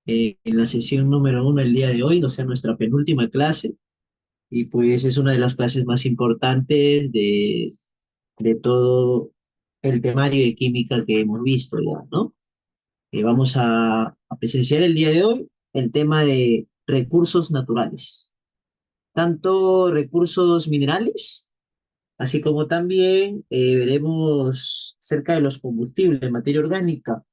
en la sesión número 1 el día de hoy, o sea, nuestra penúltima clase, y pues es una de las clases más importantes de todo el temario de química que hemos visto ya, ¿no? Vamos a presenciar el día de hoy el tema de recursos naturales, tanto recursos minerales, así como también veremos acerca de los combustibles, materia orgánica.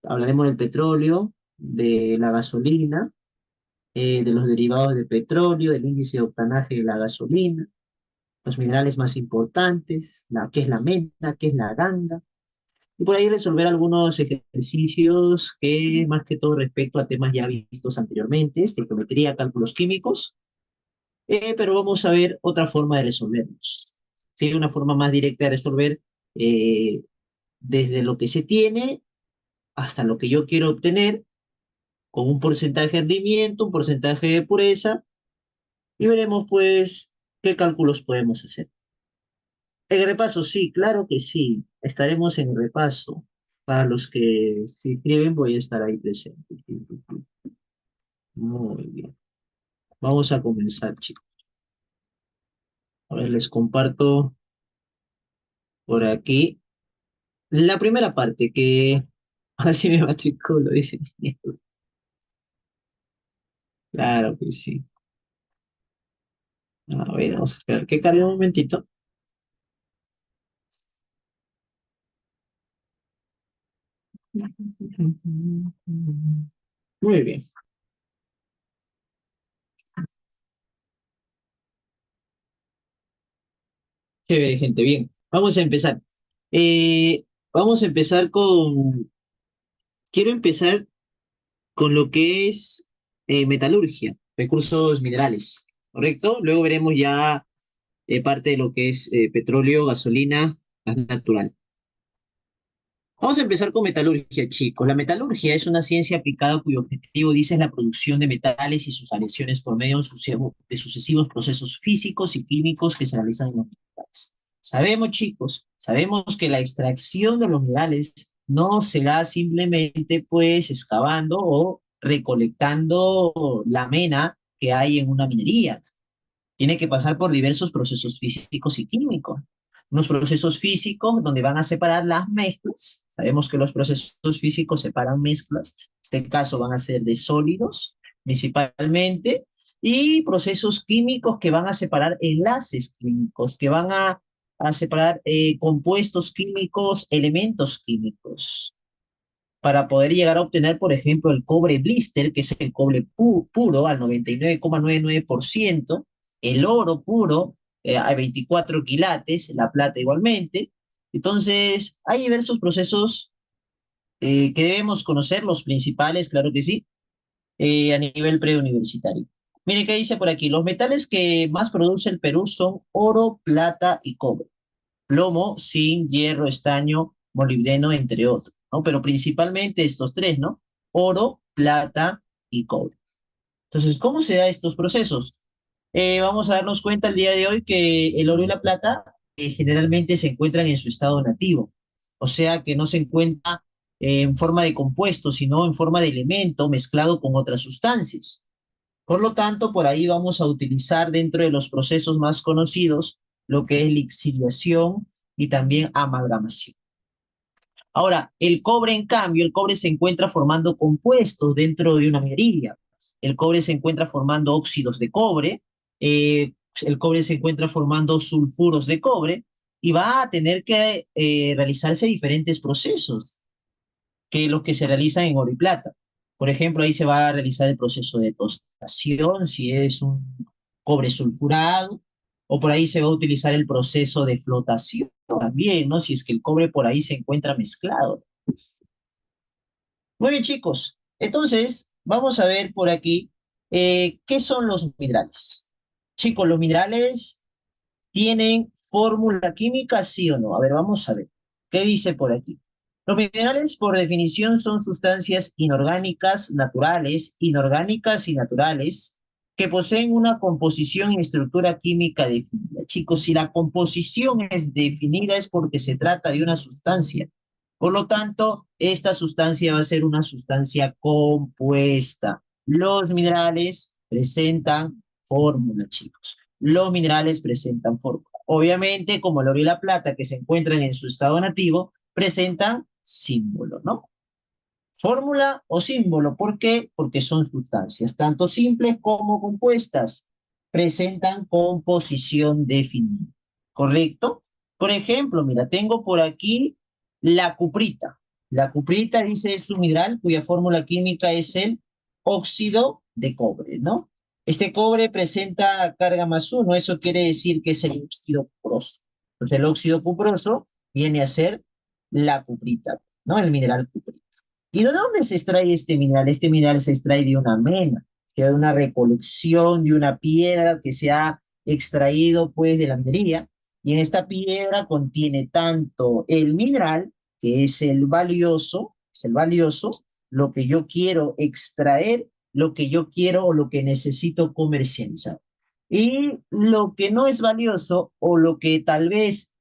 Hablaremos del petróleo, de la gasolina, de los derivados de petróleo, del índice de octanaje de la gasolina, los minerales más importantes, qué es la mena, qué es la ganga, y por ahí resolver algunos ejercicios que más que todo respecto a temas ya vistos anteriormente, de geometría, cálculos químicos, pero vamos a ver otra forma de resolverlos. Sí, una forma más directa de resolver eh, desde lo que se tiene hasta lo que yo quiero obtener con un porcentaje de rendimiento, un porcentaje de pureza, y veremos pues qué cálculos podemos hacer. El repaso, sí, claro que sí, estaremos en el repaso. Para los que se inscriben voy a estar ahí presente. Muy bien. Vamos a comenzar, chicos. A ver, les comparto por aquí la primera parte que así me matriculo, dice. Claro que sí. A ver, vamos a esperar que cargue un momentito. Muy bien. Chévere, gente, bien. Vamos a empezar. Vamos a empezar con. Quiero empezar con lo que es metalurgia, recursos minerales, ¿correcto? Luego veremos ya parte de lo que es petróleo, gasolina, gas natural. Vamos a empezar con metalurgia, chicos. La metalurgia es una ciencia aplicada cuyo objetivo, dice, es la producción de metales y sus aleaciones por medio de sucesivos procesos físicos y químicos que se realizan en los minerales. Sabemos, chicos, sabemos que la extracción de los minerales no se da simplemente pues excavando o recolectando la mena que hay en una minería. Tiene que pasar por diversos procesos físicos y químicos. Unos procesos físicos donde van a separar las mezclas. Sabemos que los procesos físicos separan mezclas. En este caso van a ser de sólidos, principalmente, y procesos químicos que van a separar enlaces químicos, que van a separar compuestos químicos, elementos químicos para poder llegar a obtener, por ejemplo, el cobre blister, que es el cobre puro al 99,99%, el oro puro a 24 quilates, la plata igualmente. Entonces, hay diversos procesos que debemos conocer, los principales, claro que sí, a nivel preuniversitario. Mire qué dice por aquí, los metales que más produce el Perú son oro, plata y cobre, plomo, zinc, hierro, estaño, molibdeno, entre otros, ¿no? Pero principalmente estos tres, ¿no? Oro, plata y cobre. Entonces, ¿cómo se dan estos procesos? Vamos a darnos cuenta el día de hoy que el oro y la plata generalmente se encuentran en su estado nativo, o sea que no se encuentra en forma de compuesto, sino en forma de elemento mezclado con otras sustancias. Por lo tanto, por ahí vamos a utilizar dentro de los procesos más conocidos lo que es lixiviación y también amalgamación. Ahora, el cobre, en cambio, el cobre se encuentra formando compuestos dentro de una minería. El cobre se encuentra formando óxidos de cobre, el cobre se encuentra formando sulfuros de cobre y va a tener que realizarse diferentes procesos que los que se realizan en oro y plata. Por ejemplo, ahí se va a realizar el proceso de tostación, si es un cobre sulfurado, o por ahí se va a utilizar el proceso de flotación también, ¿no? Si es que el cobre por ahí se encuentra mezclado. Muy bien, chicos. Entonces, vamos a ver por aquí qué son los minerales. Chicos, los minerales tienen fórmula química, sí o no. A ver, vamos a ver. ¿Qué dice por aquí? Los minerales, por definición, son sustancias inorgánicas y naturales, que poseen una composición y estructura química definida. Chicos, si la composición es definida es porque se trata de una sustancia. Por lo tanto, esta sustancia va a ser una sustancia compuesta. Los minerales presentan fórmula, chicos. Los minerales presentan fórmula. Obviamente, como el oro y la plata que se encuentran en su estado nativo, presentan símbolo, ¿no? Fórmula o símbolo. ¿Por qué? Porque son sustancias, tanto simples como compuestas. Presentan composición definida. ¿Correcto? Por ejemplo, mira, tengo por aquí la cuprita. La cuprita dice es un mineral cuya fórmula química es el óxido de cobre, ¿no? Este cobre presenta carga +1, eso quiere decir que es el óxido cuproso. Entonces el óxido cuproso viene a ser la cuprita, ¿no? El mineral cuprita. ¿Y de dónde se extrae este mineral? Este mineral se extrae de una mena, que es una recolección de una piedra que se ha extraído pues de la minería, y en esta piedra contiene tanto el mineral, que es el valioso, lo que yo quiero extraer, lo que yo quiero o lo que necesito comercializar. Y lo que no es valioso o lo que tal vez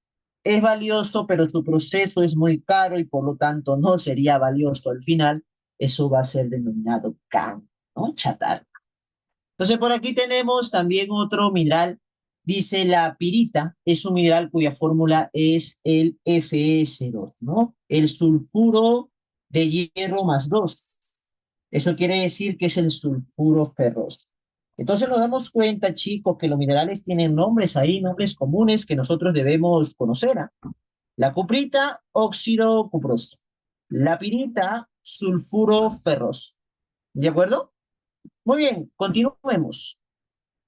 es valioso, pero su proceso es muy caro y por lo tanto no sería valioso al final, eso va a ser denominado can, ¿no? Chatarra. Entonces por aquí tenemos también otro mineral, dice la pirita, es un mineral cuya fórmula es el Fs2, ¿no? El sulfuro de hierro +2. Eso quiere decir que es el sulfuro ferroso. Entonces nos damos cuenta, chicos, que los minerales tienen nombres ahí, nombres comunes que nosotros debemos conocer, ¿ah? La cuprita, óxido cuproso. La pirita, sulfuro ferroso. ¿De acuerdo? Muy bien, continuemos.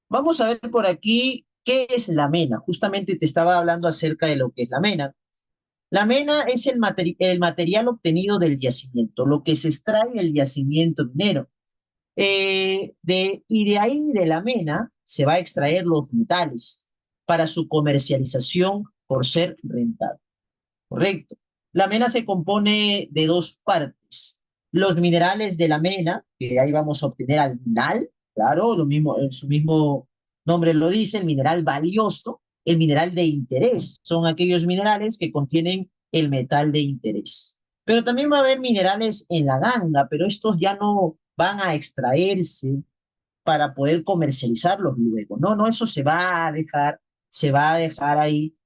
Vamos a ver por aquí qué es la mena. Justamente te estaba hablando acerca de lo que es la mena. La mena es el material obtenido del yacimiento, lo que se extrae del yacimiento minero. Y de ahí, de la mena, se va a extraer los metales para su comercialización por ser rentable. Correcto. La mena se compone de dos partes. Los minerales de la mena, que ahí vamos a obtener al mineral, claro, lo mismo, su mismo nombre lo dice, el mineral valioso, el mineral de interés. Son aquellos minerales que contienen el metal de interés. Pero también va a haber minerales en la ganga, pero estos ya no van a extraerse para poder comercializarlos luego. No, no, eso se va a dejar ahí,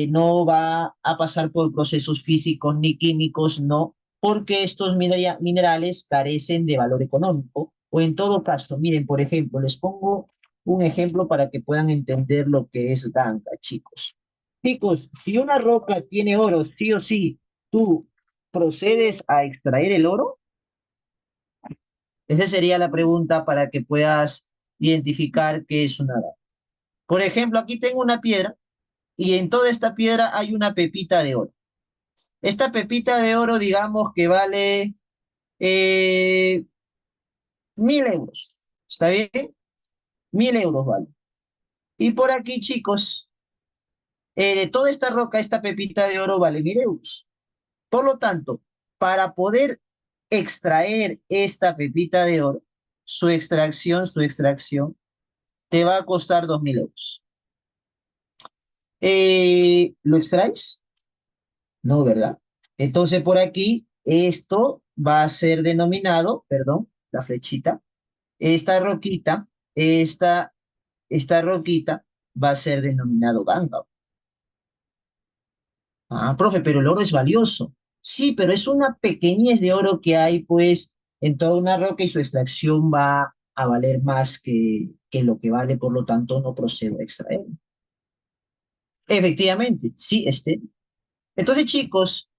no va a pasar por procesos físicos ni químicos, no, porque estos minerales carecen de valor económico. O en todo caso, miren, por ejemplo, les pongo un ejemplo para que puedan entender lo que es ganga, chicos. Chicos, si una roca tiene oro, sí o sí, tú procedes a extraer el oro. Esa sería la pregunta para que puedas identificar qué es una daga. Por ejemplo, aquí tengo una piedra y en toda esta piedra hay una pepita de oro. Esta pepita de oro, digamos que vale 1.000 euros. ¿Está bien? 1.000 euros vale. Y por aquí, chicos, de toda esta roca, esta pepita de oro vale 1.000 euros. Por lo tanto, para poder extraer esta pepita de oro, su extracción te va a costar 2.000 euros. ¿Lo extraes? No, ¿verdad? Entonces por aquí esto va a ser denominado, perdón, la flechita, esta roquita, esta roquita va a ser denominado ganga. Ah, profe, pero el oro es valioso. Sí, pero es una pequeñez de oro que hay pues en toda una roca y su extracción va a valer más que lo que vale, por lo tanto no procedo a extraer. Efectivamente, sí, Entonces, chicos,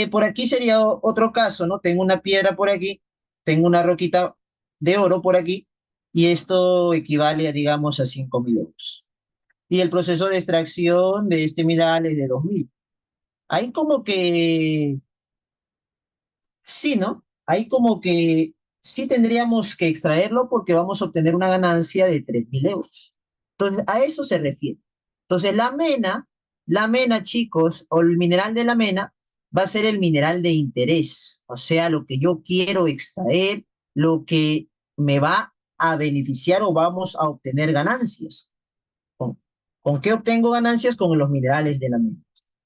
por aquí sería otro caso, ¿no? Tengo una piedra por aquí, tengo una roquita de oro por aquí, y esto equivale a, digamos, a 5.000 euros. Y el proceso de extracción de este mineral es de 2.000. Ahí como que, sí, ¿no? Ahí como que sí tendríamos que extraerlo porque vamos a obtener una ganancia de 3.000 euros. Entonces, a eso se refiere. Entonces, la mena, chicos, o el mineral de la mena, va a ser el mineral de interés, o sea, lo que yo quiero extraer, lo que me va a beneficiar o vamos a obtener ganancias. ¿Con, con qué obtengo ganancias? Con los minerales de la mena.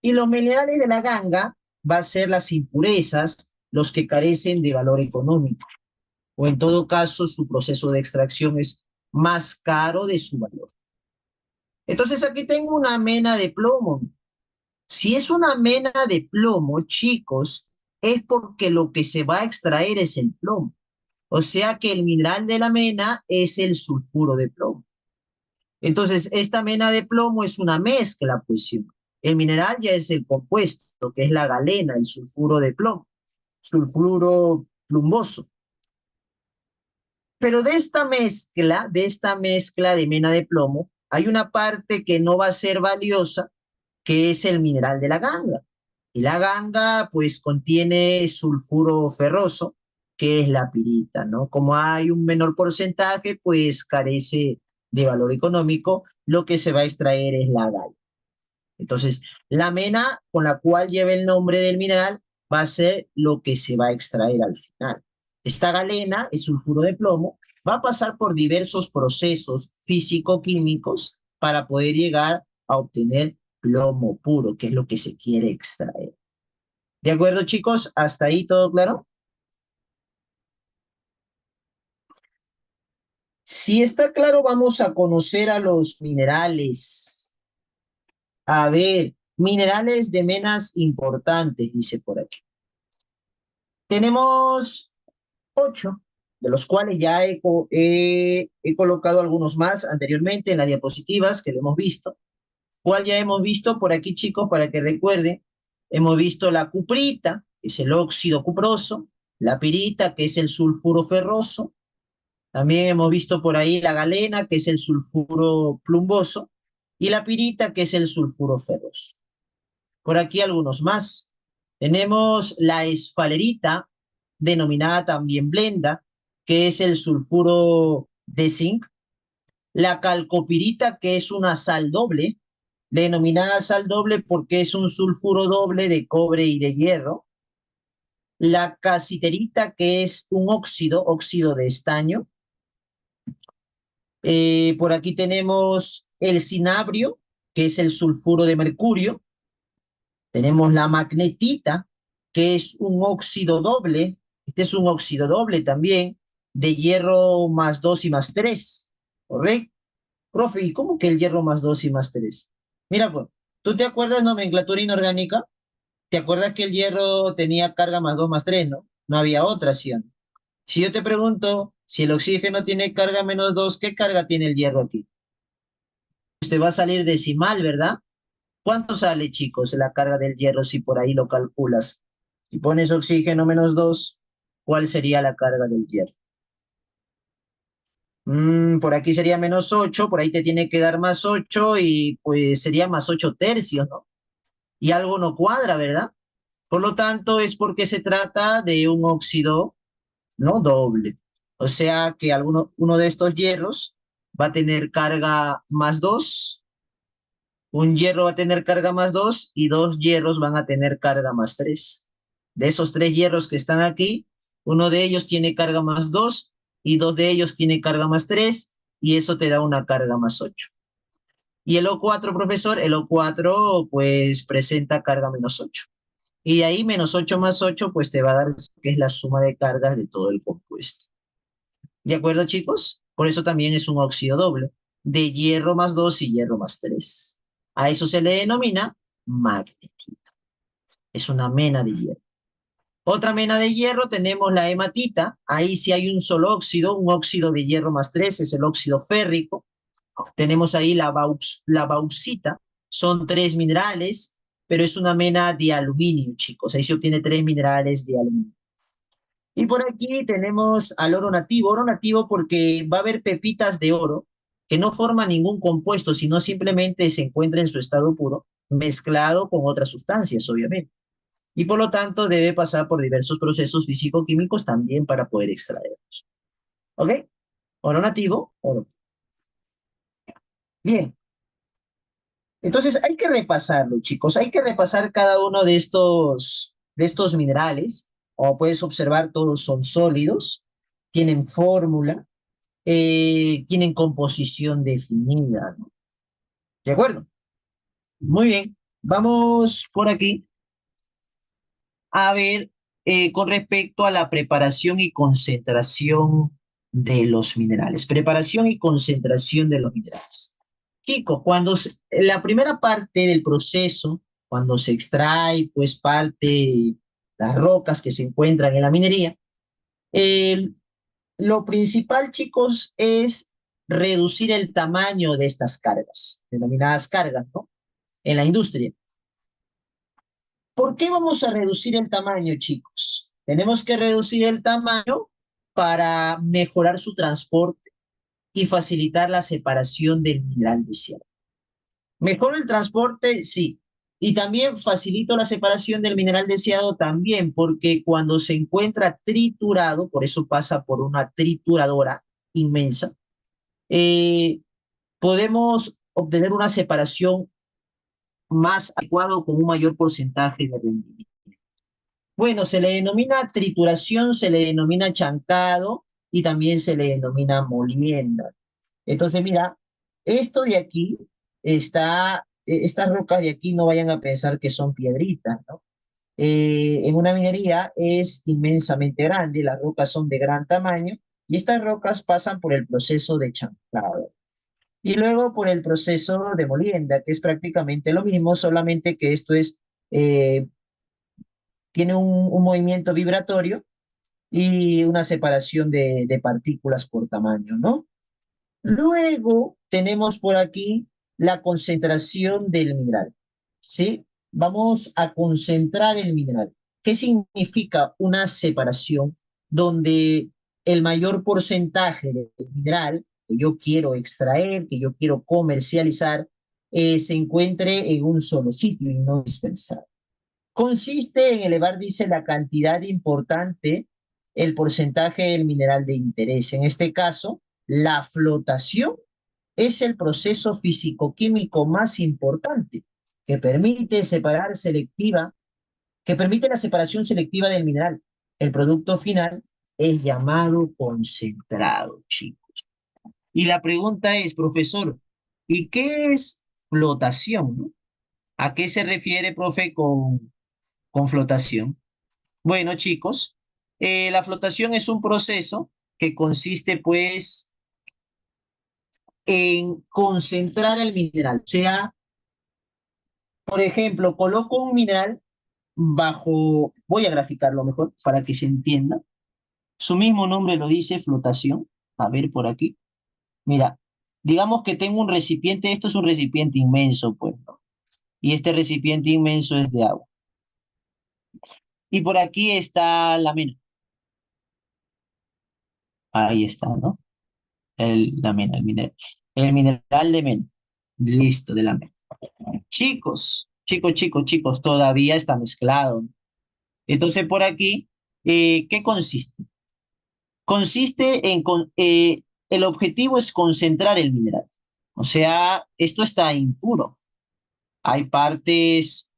Y los minerales de la ganga va a ser las impurezas los que carecen de valor económico, o en todo caso su proceso de extracción es más caro de su valor. Entonces aquí tengo una mena de plomo. Si es una mena de plomo, chicos, es porque lo que se va a extraer es el plomo. O sea que el mineral de la mena es el sulfuro de plomo. Entonces, esta mena de plomo es una mezcla, pues sí. El mineral ya es el compuesto, que es la galena, el sulfuro de plomo, sulfuro plumboso. Pero de esta mezcla de mena de plomo, hay una parte que no va a ser valiosa, que es el mineral de la ganga. Y la ganga, pues, contiene sulfuro ferroso, que es la pirita, ¿no? Como hay un menor porcentaje, pues carece de valor económico, lo que se va a extraer es la galla. Entonces, la mena con la cual lleva el nombre del mineral va a ser lo que se va a extraer al final. Esta galena, el sulfuro de plomo, va a pasar por diversos procesos físico-químicos para poder llegar a obtener plomo puro, que es lo que se quiere extraer. ¿De acuerdo, chicos? ¿Hasta ahí todo claro? Si está claro, vamos a conocer a los minerales. A ver, minerales de menas importantes, dice por aquí. Tenemos 8, de los cuales ya he colocado algunos más anteriormente en las diapositivas que lo hemos visto. ¿Cuál ya hemos visto por aquí, chicos, para que recuerden? Hemos visto la cuprita, que es el óxido cuproso, la pirita, que es el sulfuro ferroso. También hemos visto por ahí la galena, que es el sulfuro plumboso, y la pirita, que es el sulfuro ferroso. Por aquí algunos más. Tenemos la esfalerita, denominada también blenda, que es el sulfuro de zinc. La calcopirita, que es una sal doble, denominada sal doble porque es un sulfuro doble de cobre y de hierro. La casiterita, que es un óxido de estaño. Por aquí tenemos el cinabrio, que es el sulfuro de mercurio. Tenemos la magnetita, que es un óxido doble. Este es un óxido doble también, de hierro más 2 y más 3. ¿Correcto? Profe, ¿y cómo que el hierro más 2 y más 3? Mira, pues, ¿tú te acuerdas nomenclatura inorgánica? ¿Te acuerdas que el hierro tenía carga más 2 más 3, no? No había otra, ¿sí o no? Si yo te pregunto si el oxígeno tiene carga menos 2, ¿qué carga tiene el hierro aquí? Usted va a salir decimal, ¿verdad? ¿Cuánto sale, chicos, la carga del hierro si por ahí lo calculas? Si pones oxígeno menos 2, ¿cuál sería la carga del hierro? Por aquí sería menos 8, por ahí te tiene que dar más 8 y pues sería más 8 tercios, ¿no? Y algo no cuadra, ¿verdad? Por lo tanto, es porque se trata de un óxido, ¿no? Doble. O sea que uno de estos hierros va a tener carga más 2. Un hierro va a tener carga más 2 y dos hierros van a tener carga más 3. De esos tres hierros que están aquí, uno de ellos tiene carga más 2 y dos de ellos tiene carga más 3 y eso te da una carga más 8. Y el O4, profesor, el O4 pues presenta carga menos 8. Y de ahí menos 8 más 8 pues te va a dar que es la suma de cargas de todo el compuesto. ¿De acuerdo, chicos? Por eso también es un óxido doble, de hierro más 2 y hierro más 3. A eso se le denomina magnetita. Es una mena de hierro. Otra mena de hierro tenemos la hematita. Ahí sí hay un solo óxido, un óxido de hierro más 3, es el óxido férrico. Tenemos ahí la bauxita. Son 3 minerales, pero es una mena de aluminio, chicos. Ahí se obtiene 3 minerales de aluminio. Y por aquí tenemos al oro nativo porque va a haber pepitas de oro que no forman ningún compuesto, sino simplemente se encuentra en su estado puro, mezclado con otras sustancias, obviamente. Y por lo tanto debe pasar por diversos procesos físico-químicos también para poder extraerlos. ¿Ok? Oro nativo, oro. Bien, entonces hay que repasarlo, chicos. Hay que repasar cada uno de estos minerales. Como puedes observar, todos son sólidos, tienen fórmula, tienen composición definida, ¿no? ¿De acuerdo? Muy bien. Vamos por aquí. a ver con respecto a la preparación y concentración de los minerales. Preparación y concentración de los minerales. Chicos, la primera parte del proceso, cuando se extrae, pues parte las rocas que se encuentran en la minería, el- lo principal, chicos, es reducir el tamaño de estas cargas, denominadas cargas, ¿no? En la industria. ¿Por qué vamos a reducir el tamaño, chicos? Tenemos que reducir el tamaño para mejorar su transporte y facilitar la separación del mineral deseado. Mejoro el transporte, sí. Y también facilito la separación del mineral deseado también, porque cuando se encuentra triturado, por eso pasa por una trituradora inmensa, eh, podemos obtener una separación más adecuada con un mayor porcentaje de rendimiento. Bueno, se le denomina trituración, se le denomina chancado y también se le denomina molienda. Entonces, mira, esto de aquí estas rocas de aquí no vayan a pensar que son piedritas, ¿no? En una minería es inmensamente grande, las rocas son de gran tamaño y estas rocas pasan por el proceso de chancado y luego por el proceso de molienda, que es prácticamente lo mismo, solamente que esto eh, tiene un movimiento vibratorio y una separación de partículas por tamaño, ¿no? Luego tenemos por aquí la concentración del mineral, ¿sí? Vamos a concentrar el mineral. ¿Qué significa una separación donde el mayor porcentaje del mineral que yo quiero extraer, que yo quiero comercializar, se encuentre en un solo sitio y no dispersado? Consiste en elevar, dice, la cantidad importante, el porcentaje del mineral de interés. En este caso, la flotación es el proceso físico-químico más importante que permite separar selectiva, que permite la separación selectiva del mineral. El producto final es llamado concentrado, chicos. Y la pregunta es, profesor, ¿y qué es flotación, no? ¿A qué se refiere, profe, con flotación? Bueno, chicos, la flotación es un proceso que consiste, pues, en concentrar el mineral. O sea, por ejemplo, coloco un mineral bajo, voy a graficarlo mejor para que se entienda. Su mismo nombre lo dice, flotación. A ver por aquí. Mira, digamos que tengo un recipiente, esto es un recipiente inmenso, pues, ¿no? Y este recipiente inmenso es de agua. Y por aquí está la mena. Ahí está, ¿no? La mena, el mineral de mena. Listo, de la mena. Chicos, todavía está mezclado. Entonces, por aquí, ¿qué consiste? Consiste el objetivo es concentrar el mineral. O sea, esto está impuro. Hay partes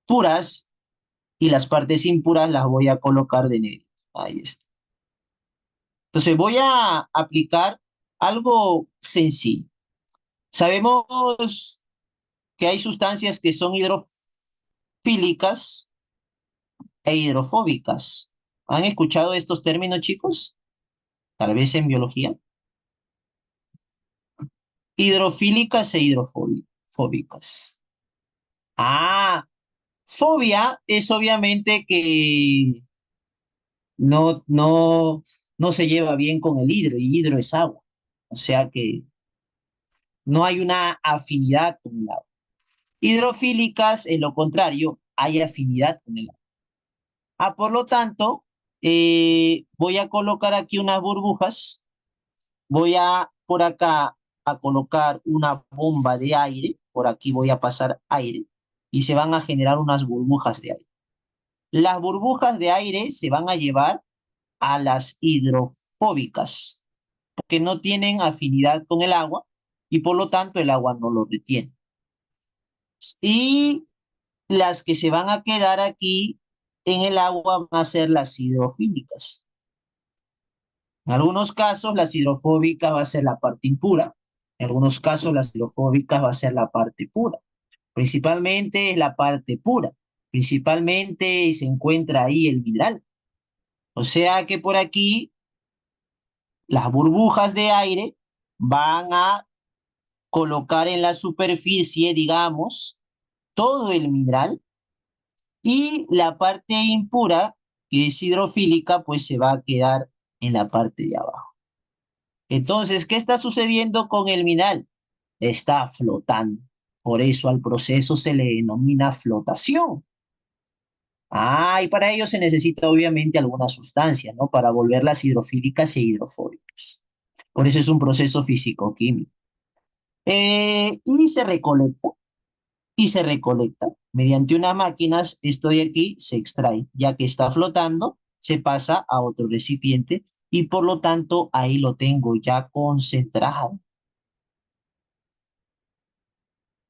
puras y las partes impuras las voy a colocar de negro. Ahí está. Entonces, voy a aplicar algo sencillo. Sabemos que hay sustancias que son hidrofílicas e hidrofóbicas. ¿Han escuchado estos términos, chicos? Tal vez en biología. Hidrofílicas e hidrofóbicas. Ah, fobia es obviamente que no se lleva bien con el hidro, y hidro es agua. O sea que no hay una afinidad con el agua. Hidrofílicas es lo contrario, hay afinidad con el agua. Por lo tanto, voy a colocar aquí unas burbujas. Voy a por acá a colocar una bomba de aire. Por aquí voy a pasar aire y se van a generar unas burbujas de aire. Las burbujas de aire se van a llevar a las hidrofóbicas porque no tienen afinidad con el agua y por lo tanto el agua no lo retiene. Y las que se van a quedar aquí en el agua van a ser las hidrofílicas. En algunos casos, las hidrofóbicas va a ser la parte impura. En algunos casos, las hidrofóbicas va a ser la parte pura. Principalmente es la parte pura. Principalmente se encuentra ahí el mineral. O sea que por aquí las burbujas de aire van a colocar en la superficie, digamos, todo el mineral y la parte impura, que es hidrofílica, pues se va a quedar en la parte de abajo. Entonces, ¿qué está sucediendo con el mineral? Está flotando. Por eso al proceso se le denomina flotación. Ah, y para ello se necesita obviamente alguna sustancia, ¿no? Para volverlas hidrofílicas e hidrofóbicas. Por eso es un proceso físico-químico. Y se recolecta. Mediante unas máquinas, esto de aquí se extrae, ya que está flotando, se pasa a otro recipiente y por lo tanto ahí lo tengo ya concentrado.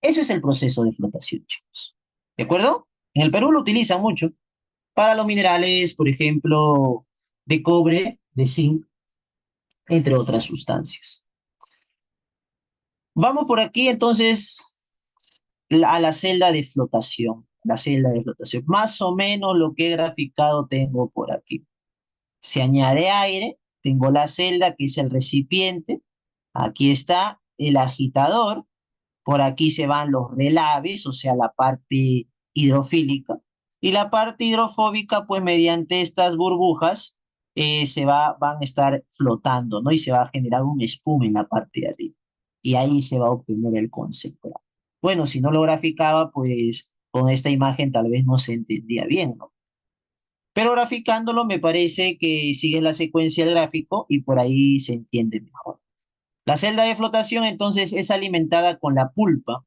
Eso es el proceso de flotación, chicos. ¿De acuerdo? En el Perú lo utilizan mucho para los minerales, por ejemplo, de cobre, de zinc, entre otras sustancias. Vamos por aquí entonces a la celda de flotación. La celda de flotación. Más o menos lo que he graficado tengo por aquí. Se añade aire, tengo la celda que es el recipiente. Aquí está el agitador. Por aquí se van los relaves, o sea, la parte hidrofílica. Y la parte hidrofóbica, pues mediante estas burbujas, van a estar flotando, ¿no? Y se va a generar un espuma en la parte de arriba. Y ahí se va a obtener el concentrado. Bueno, si no lo graficaba, pues con esta imagen tal vez no se entendía bien, ¿no? Pero graficándolo me parece que sigue la secuencia del gráfico y por ahí se entiende mejor. La celda de flotación entonces es alimentada con la pulpa,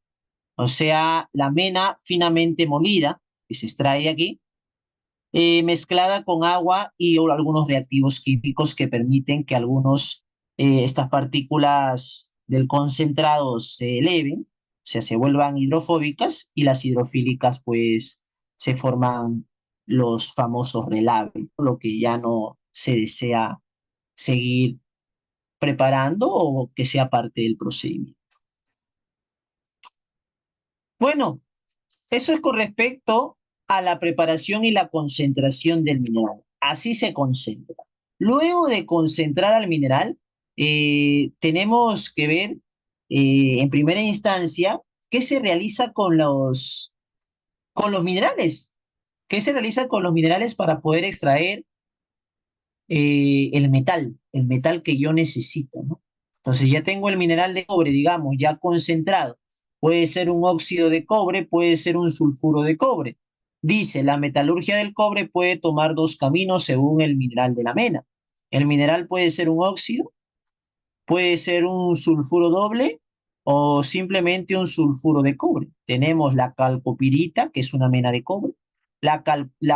o sea, la mena finamente molida, que se extrae aquí, mezclada con agua y o algunos reactivos químicos que permiten que estas partículas del concentrado se eleven, o sea, se vuelvan hidrofóbicas y las hidrofílicas pues se forman los famosos relaves, lo que ya no se desea seguir preparando o que sea parte del procedimiento. Bueno, eso es con respecto a la preparación y la concentración del mineral. Así se concentra. Luego de concentrar al mineral, tenemos que ver en primera instancia qué se realiza con los minerales. ¿Qué se realiza con los minerales para poder extraer el metal que yo necesito, ¿no? Entonces ya tengo el mineral de cobre, digamos, ya concentrado. Puede ser un óxido de cobre, puede ser un sulfuro de cobre. Dice, la metalurgia del cobre puede tomar dos caminos según el mineral de la mena. El mineral puede ser un óxido, puede ser un sulfuro doble o simplemente un sulfuro de cobre. Tenemos la calcopirita, que es una mena de cobre, la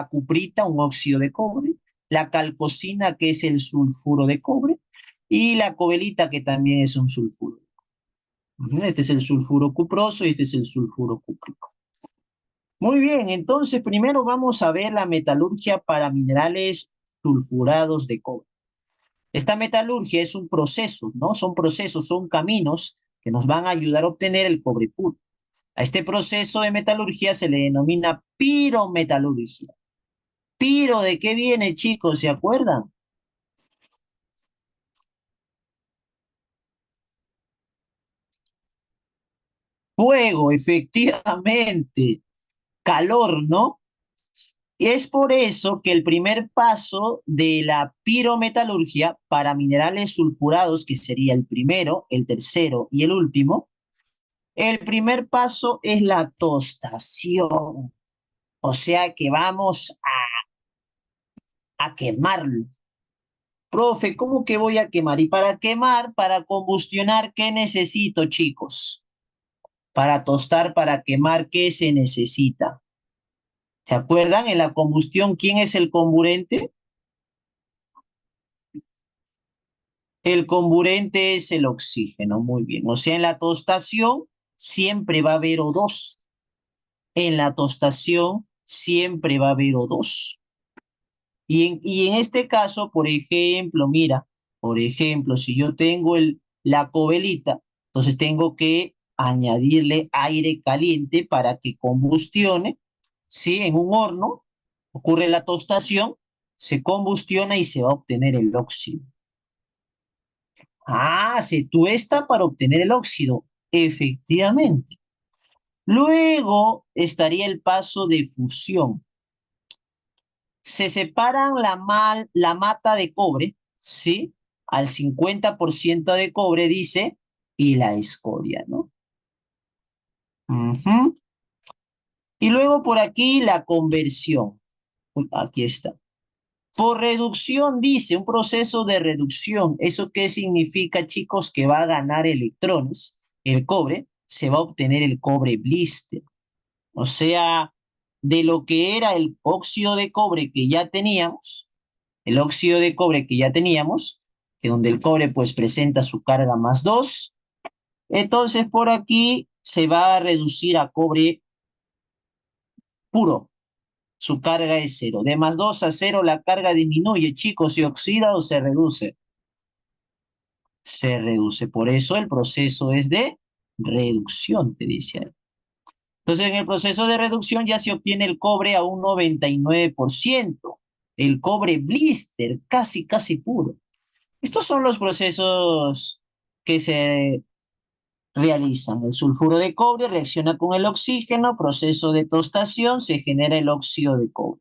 cuprita, un óxido de cobre, la calcosina, que es el sulfuro de cobre, y la cobelita, que también es un sulfuro. Este es el sulfuro cuproso y este es el sulfuro cúprico. Muy bien, entonces primero vamos a ver la metalurgia para minerales sulfurados de cobre. Esta metalurgia es un proceso, ¿no? Son procesos, son caminos que nos van a ayudar a obtener el cobre puro. A este proceso de metalurgia se le denomina pirometalurgia. ¿Piro de qué viene, chicos? ¿Se acuerdan? Fuego, efectivamente. Calor, ¿no? Y es por eso que el primer paso de la pirometalurgia para minerales sulfurados, que sería el primero, el tercero y el último, el primer paso es la tostación. O sea que vamos a quemarlo. Profe, ¿cómo que voy a quemar? Y para quemar, para combustionar, ¿qué necesito, chicos? Para tostar, para quemar, ¿qué se necesita? ¿Se acuerdan? En la combustión, ¿quién es el comburente? El comburente es el oxígeno, muy bien. O sea, en la tostación siempre va a haber O2. En la tostación siempre va a haber O2. Y en este caso, por ejemplo, mira, por ejemplo, si yo tengo la cobelita, entonces tengo que añadirle aire caliente para que combustione ¿sí? En un horno ocurre la tostación, se combustiona y se va a obtener el óxido. Ah, se tuesta para obtener el óxido. Efectivamente. Luego estaría el paso de fusión. Se separan la mata de cobre, ¿sí? Al 50% de cobre, dice, y la escoria, ¿no? Ujú. Y luego por aquí la conversión. Uy, aquí está. Por reducción, dice, un proceso de reducción. ¿Eso qué significa, chicos? Que va a ganar electrones. El cobre, se va a obtener el cobre blister. O sea, de lo que era el óxido de cobre que ya teníamos, el óxido de cobre que ya teníamos, que donde el cobre pues presenta su carga más 2, entonces por aquí se va a reducir a cobre puro. Su carga es cero. De más 2 a cero la carga disminuye, chicos, ¿se oxida o se reduce? Se reduce. Por eso el proceso es de reducción, te dice ahí. Entonces, en el proceso de reducción ya se obtiene el cobre a un 99%. El cobre blister, casi, casi puro. Estos son los procesos que se realizan. El sulfuro de cobre reacciona con el oxígeno, proceso de tostación, se genera el óxido de cobre.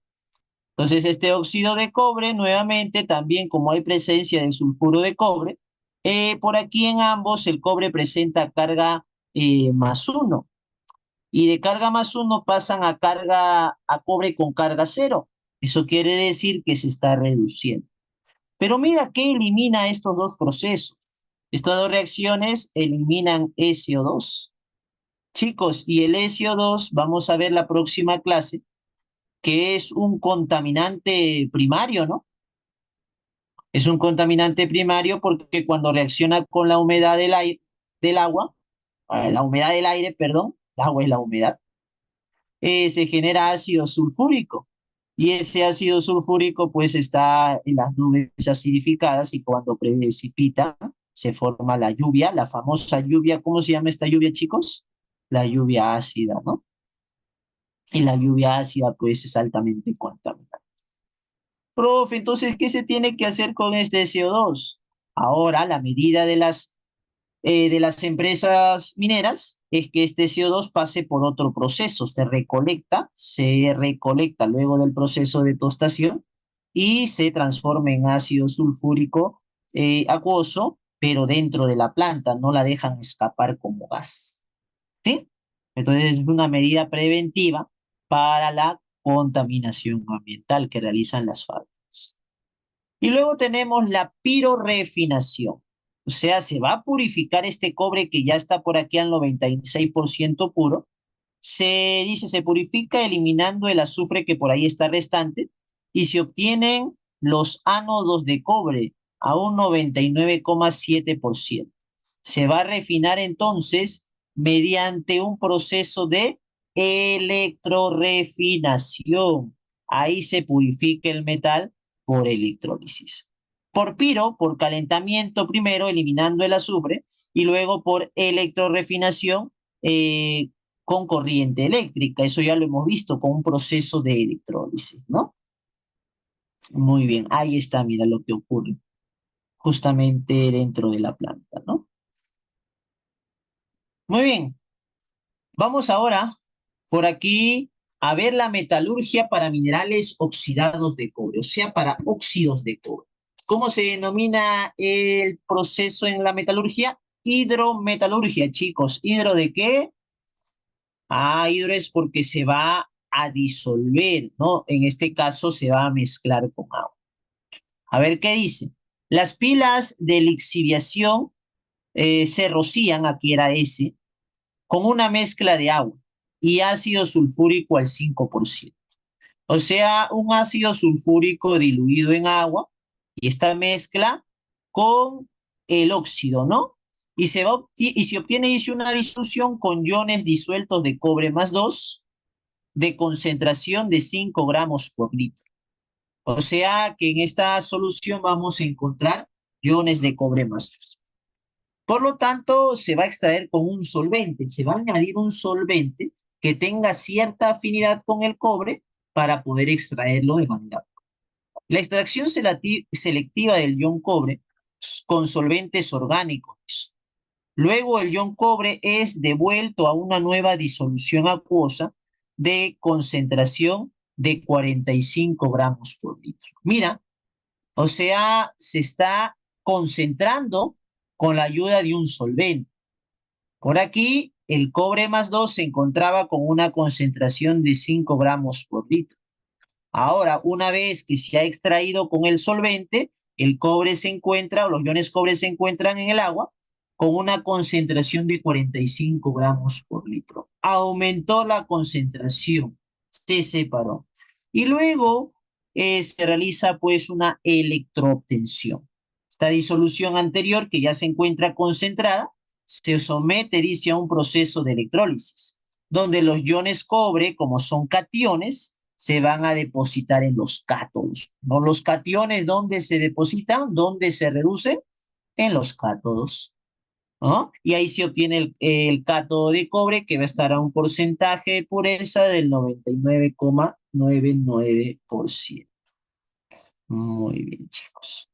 Entonces, este óxido de cobre, nuevamente, también como hay presencia del sulfuro de cobre, por aquí en ambos el cobre presenta carga más uno. Y de carga más uno pasan a carga a cobre con carga cero. Eso quiere decir que se está reduciendo. Pero mira qué elimina estos dos procesos. Estas dos reacciones eliminan SO2. Chicos, y el SO2, vamos a ver la próxima clase, que es un contaminante primario, ¿no? Es un contaminante primario porque cuando reacciona con la humedad del aire, del agua, la humedad del aire, perdón, el agua es la humedad, se genera ácido sulfúrico. Y ese ácido sulfúrico pues está en las nubes acidificadas y cuando precipita se forma la lluvia, la famosa lluvia. ¿Cómo se llama esta lluvia, chicos? La lluvia ácida, ¿no? Y la lluvia ácida pues es altamente contaminante. Profe, entonces, ¿qué se tiene que hacer con este CO2? Ahora, la medida de las empresas mineras es que este CO2 pase por otro proceso, se recolecta luego del proceso de tostación y se transforma en ácido sulfúrico acuoso, pero dentro de la planta, no la dejan escapar como gas. ¿Sí? Entonces es una medida preventiva para la contaminación ambiental que realizan las fábricas. Y luego tenemos la pirorefinación. O sea, se va a purificar este cobre que ya está por aquí al 96% puro. Se dice, se purifica eliminando el azufre que por ahí está restante y se obtienen los ánodos de cobre a un 99,7%. Se va a refinar entonces mediante un proceso de electrorefinación. Ahí se purifica el metal por electrólisis. Por piro, por calentamiento primero, eliminando el azufre, y luego por electrorefinación con corriente eléctrica. Eso ya lo hemos visto con un proceso de electrólisis, ¿no? Muy bien, ahí está, mira lo que ocurre justamente dentro de la planta, ¿no? Muy bien, vamos ahora por aquí a ver la metalurgia para minerales oxidados de cobre, o sea, para óxidos de cobre. ¿Cómo se denomina el proceso en la metalurgia? Hidrometalurgia, chicos. ¿Hidro de qué? Ah, hidro es porque se va a disolver, ¿no? En este caso se va a mezclar con agua. A ver qué dice. Las pilas de lixiviación se rocían, aquí era ese, con una mezcla de agua y ácido sulfúrico al 5%. O sea, un ácido sulfúrico diluido en agua y esta mezcla con el óxido, ¿no? Y se obtiene, dice, una disolución con iones disueltos de cobre más 2 de concentración de 5 gramos por litro. O sea que en esta solución vamos a encontrar iones de cobre más 2. Por lo tanto, se va a extraer con un solvente, se va a añadir un solvente que tenga cierta afinidad con el cobre para poder extraerlo de manera. La extracción selectiva del ion cobre con solventes orgánicos. Luego el ion cobre es devuelto a una nueva disolución acuosa de concentración de 45 gramos por litro. Mira, o sea, se está concentrando con la ayuda de un solvente. Por aquí, el cobre más 2 se encontraba con una concentración de 5 gramos por litro. Ahora, una vez que se ha extraído con el solvente, el cobre se encuentra, o los iones cobre se encuentran en el agua con una concentración de 45 gramos por litro. Aumentó la concentración, se separó. Y luego se realiza pues una electroobtención. Esta disolución anterior, que ya se encuentra concentrada, se somete, dice, a un proceso de electrólisis, donde los iones cobre, como son cationes, se van a depositar en los cátodos. ¿No? Los cationes, ¿dónde se depositan? ¿Dónde se reducen? En los cátodos. ¿No? Y ahí se obtiene el cátodo de cobre, que va a estar a un porcentaje de pureza del 99,99%. Muy bien, chicos.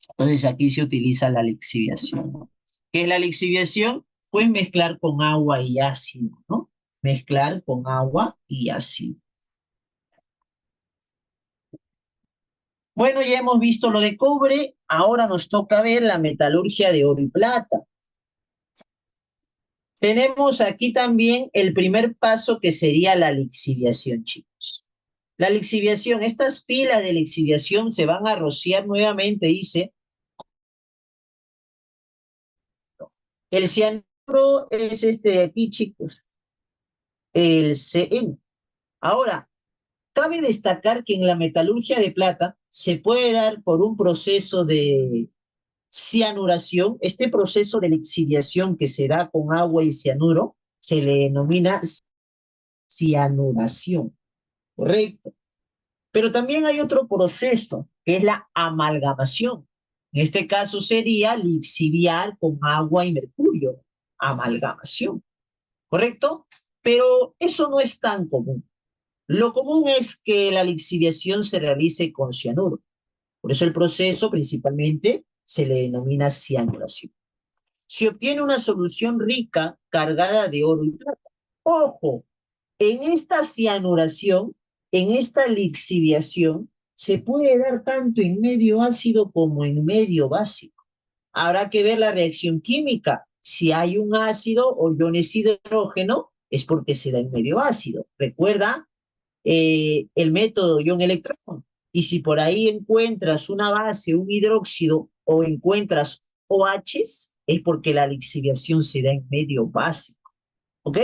Entonces aquí se utiliza la lixiviación. ¿Qué es la lixiviación? Pues mezclar con agua y ácido, ¿no? Mezclar con agua y ácido. Bueno, ya hemos visto lo de cobre, ahora nos toca ver la metalurgia de oro y plata. Tenemos aquí también el primer paso que sería la lixiviación, chicos. La lixiviación, estas pilas de lixiviación se van a rociar nuevamente, dice. El cianuro es este de aquí, chicos, el CN. Ahora, cabe destacar que en la metalurgia de plata se puede dar por un proceso de cianuración. Este proceso de lixiviación que se da con agua y cianuro se le denomina cianuración, ¿correcto? Pero también hay otro proceso, que es la amalgamación. En este caso sería lixiviar con agua y mercurio, amalgamación, ¿correcto? Pero eso no es tan común. Lo común es que la lixiviación se realice con cianuro. Por eso el proceso principalmente se le denomina cianuración. Se obtiene una solución rica cargada de oro y plata. Ojo, en esta cianuración, en esta lixiviación, se puede dar tanto en medio ácido como en medio básico. Habrá que ver la reacción química. Si hay un ácido o iones hidrógeno, es porque se da en medio ácido. Recuerda el método ion-electrón. Y si por ahí encuentras una base, un hidróxido o encuentras OHs, es porque la lixiviación se da en medio básico. ¿Ok?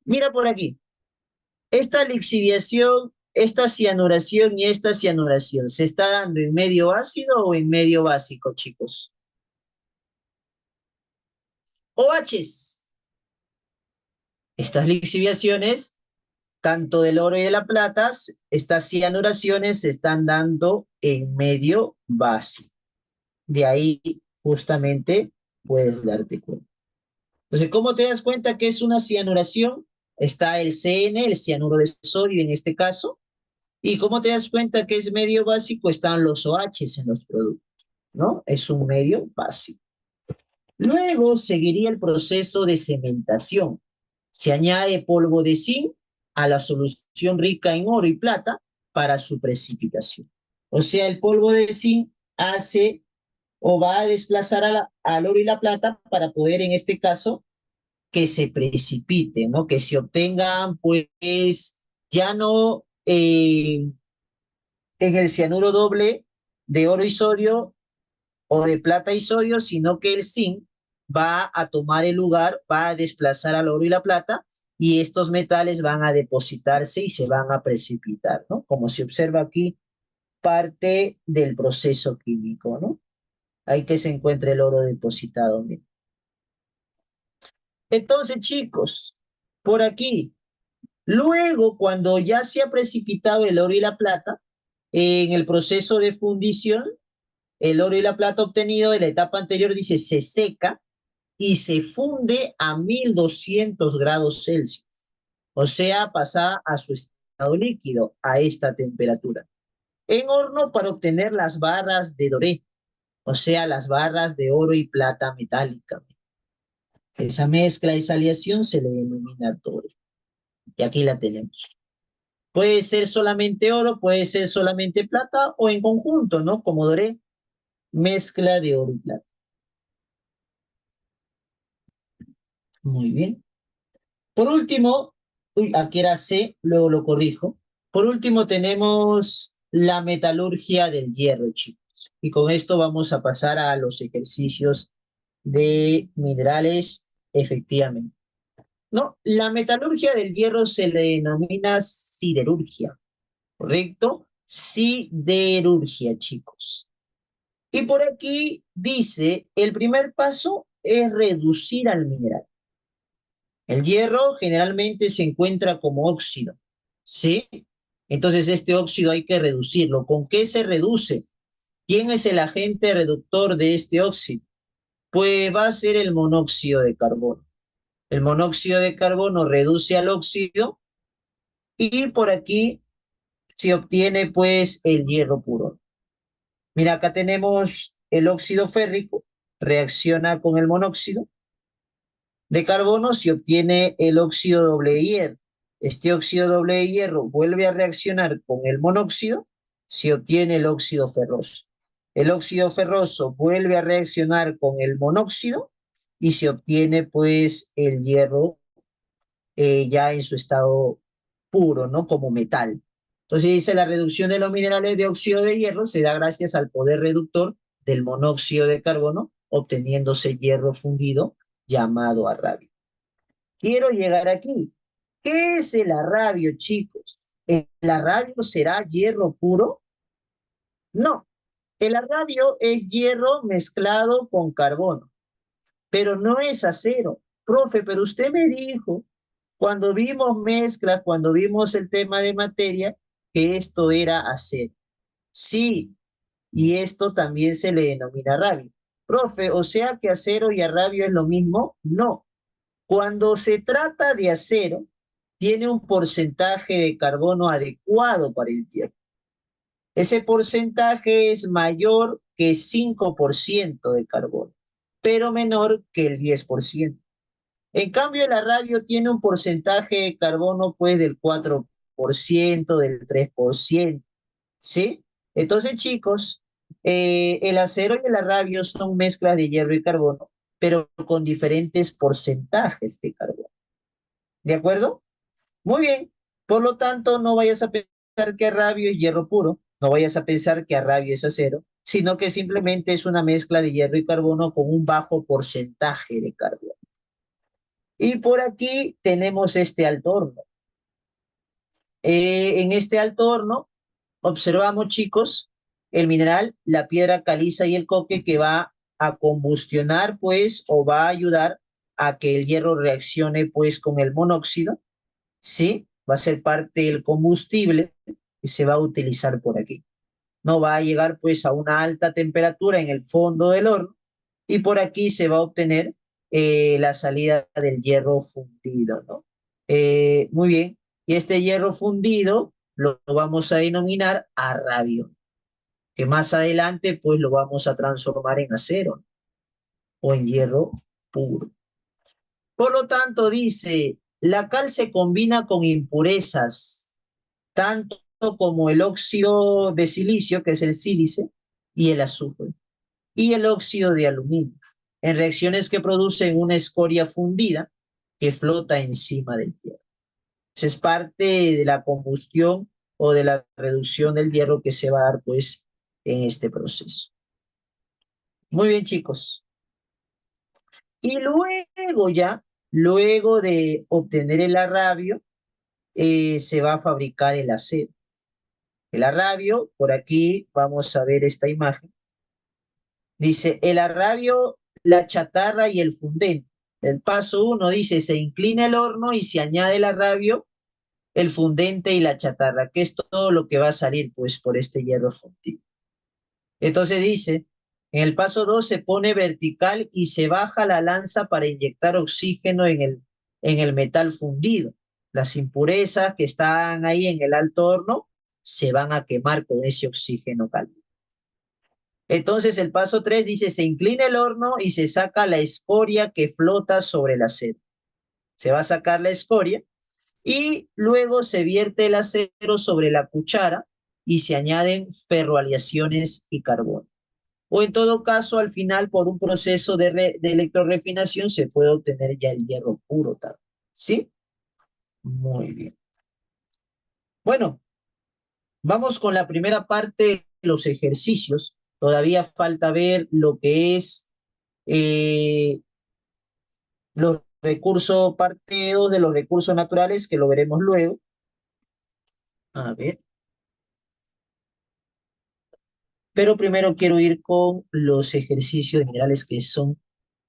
Mira por aquí. Esta lixiviación, esta cianuración y esta cianuración, ¿se está dando en medio ácido o en medio básico, chicos? OHs. Estas lixiviaciones, tanto del oro y de la plata, estas cianuraciones se están dando en medio básico. De ahí justamente puedes darte cuenta. Entonces, ¿cómo te das cuenta que es una cianuración? Está el CN, el cianuro de sodio en este caso. ¿Y cómo te das cuenta que es medio básico? Están los OHs en los productos, ¿no? Es un medio básico. Luego seguiría el proceso de cementación. Se añade polvo de zinc a la solución rica en oro y plata para su precipitación. O sea, el polvo de zinc hace o va a desplazar al oro y la plata para poder, en este caso, que se precipite, ¿no? Que se obtengan, pues, ya no en el cianuro doble de oro y sodio o de plata y sodio, sino que el zinc va a tomar el lugar, va a desplazar al oro y la plata, y estos metales van a depositarse y se van a precipitar, ¿no? Como se observa aquí, parte del proceso químico, ¿no? Ahí que se encuentra el oro depositado. Mira. Entonces, chicos, por aquí, luego, cuando ya se ha precipitado el oro y la plata, en el proceso de fundición, el oro y la plata obtenido de la etapa anterior, dice, se seca, y se funde a 1200 grados Celsius. O sea, pasa a su estado líquido a esta temperatura. En horno para obtener las barras de doré, o sea, las barras de oro y plata metálica. Esa mezcla, esa aleación se le denomina doré. Y aquí la tenemos. Puede ser solamente oro, puede ser solamente plata o en conjunto, ¿no? Como doré, mezcla de oro y plata. Muy bien. Por último, uy, aquí era C, luego lo corrijo. Por último tenemos la metalurgia del hierro, chicos. Y con esto vamos a pasar a los ejercicios de minerales, efectivamente. No, la metalurgia del hierro se le denomina siderurgia, ¿correcto? Siderurgia, chicos. Y por aquí dice, el primer paso es reducir al mineral. El hierro generalmente se encuentra como óxido, ¿sí? Entonces este óxido hay que reducirlo. ¿Con qué se reduce? ¿Quién es el agente reductor de este óxido? Pues va a ser el monóxido de carbono. El monóxido de carbono reduce al óxido y por aquí se obtiene pues el hierro puro. Mira, acá tenemos el óxido férrico, reacciona con el monóxido de carbono, se obtiene el óxido doble de hierro. Este óxido doble de hierro vuelve a reaccionar con el monóxido, se obtiene el óxido ferroso. El óxido ferroso vuelve a reaccionar con el monóxido y se obtiene pues el hierro ya en su estado puro, ¿no? Como metal. Entonces dice la reducción de los minerales de óxido de hierro se da gracias al poder reductor del monóxido de carbono, obteniéndose hierro fundido llamado arrabio. Quiero llegar aquí. ¿Qué es el arrabio, chicos? ¿El arrabio será hierro puro? No. El arrabio es hierro mezclado con carbono, pero no es acero. Profe, pero usted me dijo cuando vimos mezclas, cuando vimos el tema de materia, que esto era acero. Sí, y esto también se le denomina arrabio. Profe, o sea que acero y arrabio es lo mismo. No. Cuando se trata de acero, tiene un porcentaje de carbono adecuado para el hierro. Ese porcentaje es mayor que 5% de carbono, pero menor que el 10%. En cambio, el arrabio tiene un porcentaje de carbono pues del 4%, del 3%, ¿sí? Entonces, chicos, el acero y el arrabio son mezclas de hierro y carbono, pero con diferentes porcentajes de carbono. ¿De acuerdo? Muy bien. Por lo tanto, no vayas a pensar que arrabio es hierro puro, no vayas a pensar que arrabio es acero, sino que simplemente es una mezcla de hierro y carbono con un bajo porcentaje de carbono. Y por aquí tenemos este alto horno. En este alto horno observamos, chicos, el mineral, la piedra caliza y el coque que va a combustionar, pues, o va a ayudar a que el hierro reaccione, pues, con el monóxido, ¿sí? Va a ser parte del combustible que se va a utilizar por aquí. No va a llegar, pues, a una alta temperatura en el fondo del horno y por aquí se va a obtener la salida del hierro fundido, ¿no? Muy bien. Y este hierro fundido lo vamos a denominar arrabio, que más adelante pues lo vamos a transformar en acero, ¿no? O en hierro puro. Por lo tanto, dice, la cal se combina con impurezas, tanto como el óxido de silicio, que es el sílice, y el azufre, y el óxido de aluminio, en reacciones que producen una escoria fundida que flota encima del hierro. Es parte de la combustión o de la reducción del hierro que se va a dar pues en este proceso. Muy bien, chicos. Y luego ya, luego de obtener el arrabio, se va a fabricar el acero. El arrabio, por aquí vamos a ver esta imagen. Dice, el arrabio, la chatarra y el fundente. El paso 1 dice, se inclina el horno y se añade el arrabio, el fundente y la chatarra, que es todo lo que va a salir pues por este hierro fundido. Entonces dice, En el paso 2 se pone vertical y se baja la lanza para inyectar oxígeno en el metal fundido. Las impurezas que están ahí en el alto horno se van a quemar con ese oxígeno caliente. Entonces el paso 3 dice, se inclina el horno y se saca la escoria que flota sobre el acero. Se va a sacar la escoria y luego se vierte el acero sobre la cuchara y se añaden ferroaleaciones y carbón. O en todo caso, al final, por un proceso de electrorefinación, se puede obtener ya el hierro puro también. ¿Sí? Muy bien. Bueno, vamos con la primera parte de los ejercicios. Todavía falta ver lo que es eh, los recursos, parte 2 de los recursos naturales, que lo veremos luego. A ver. Pero primero quiero ir con los ejercicios de minerales que son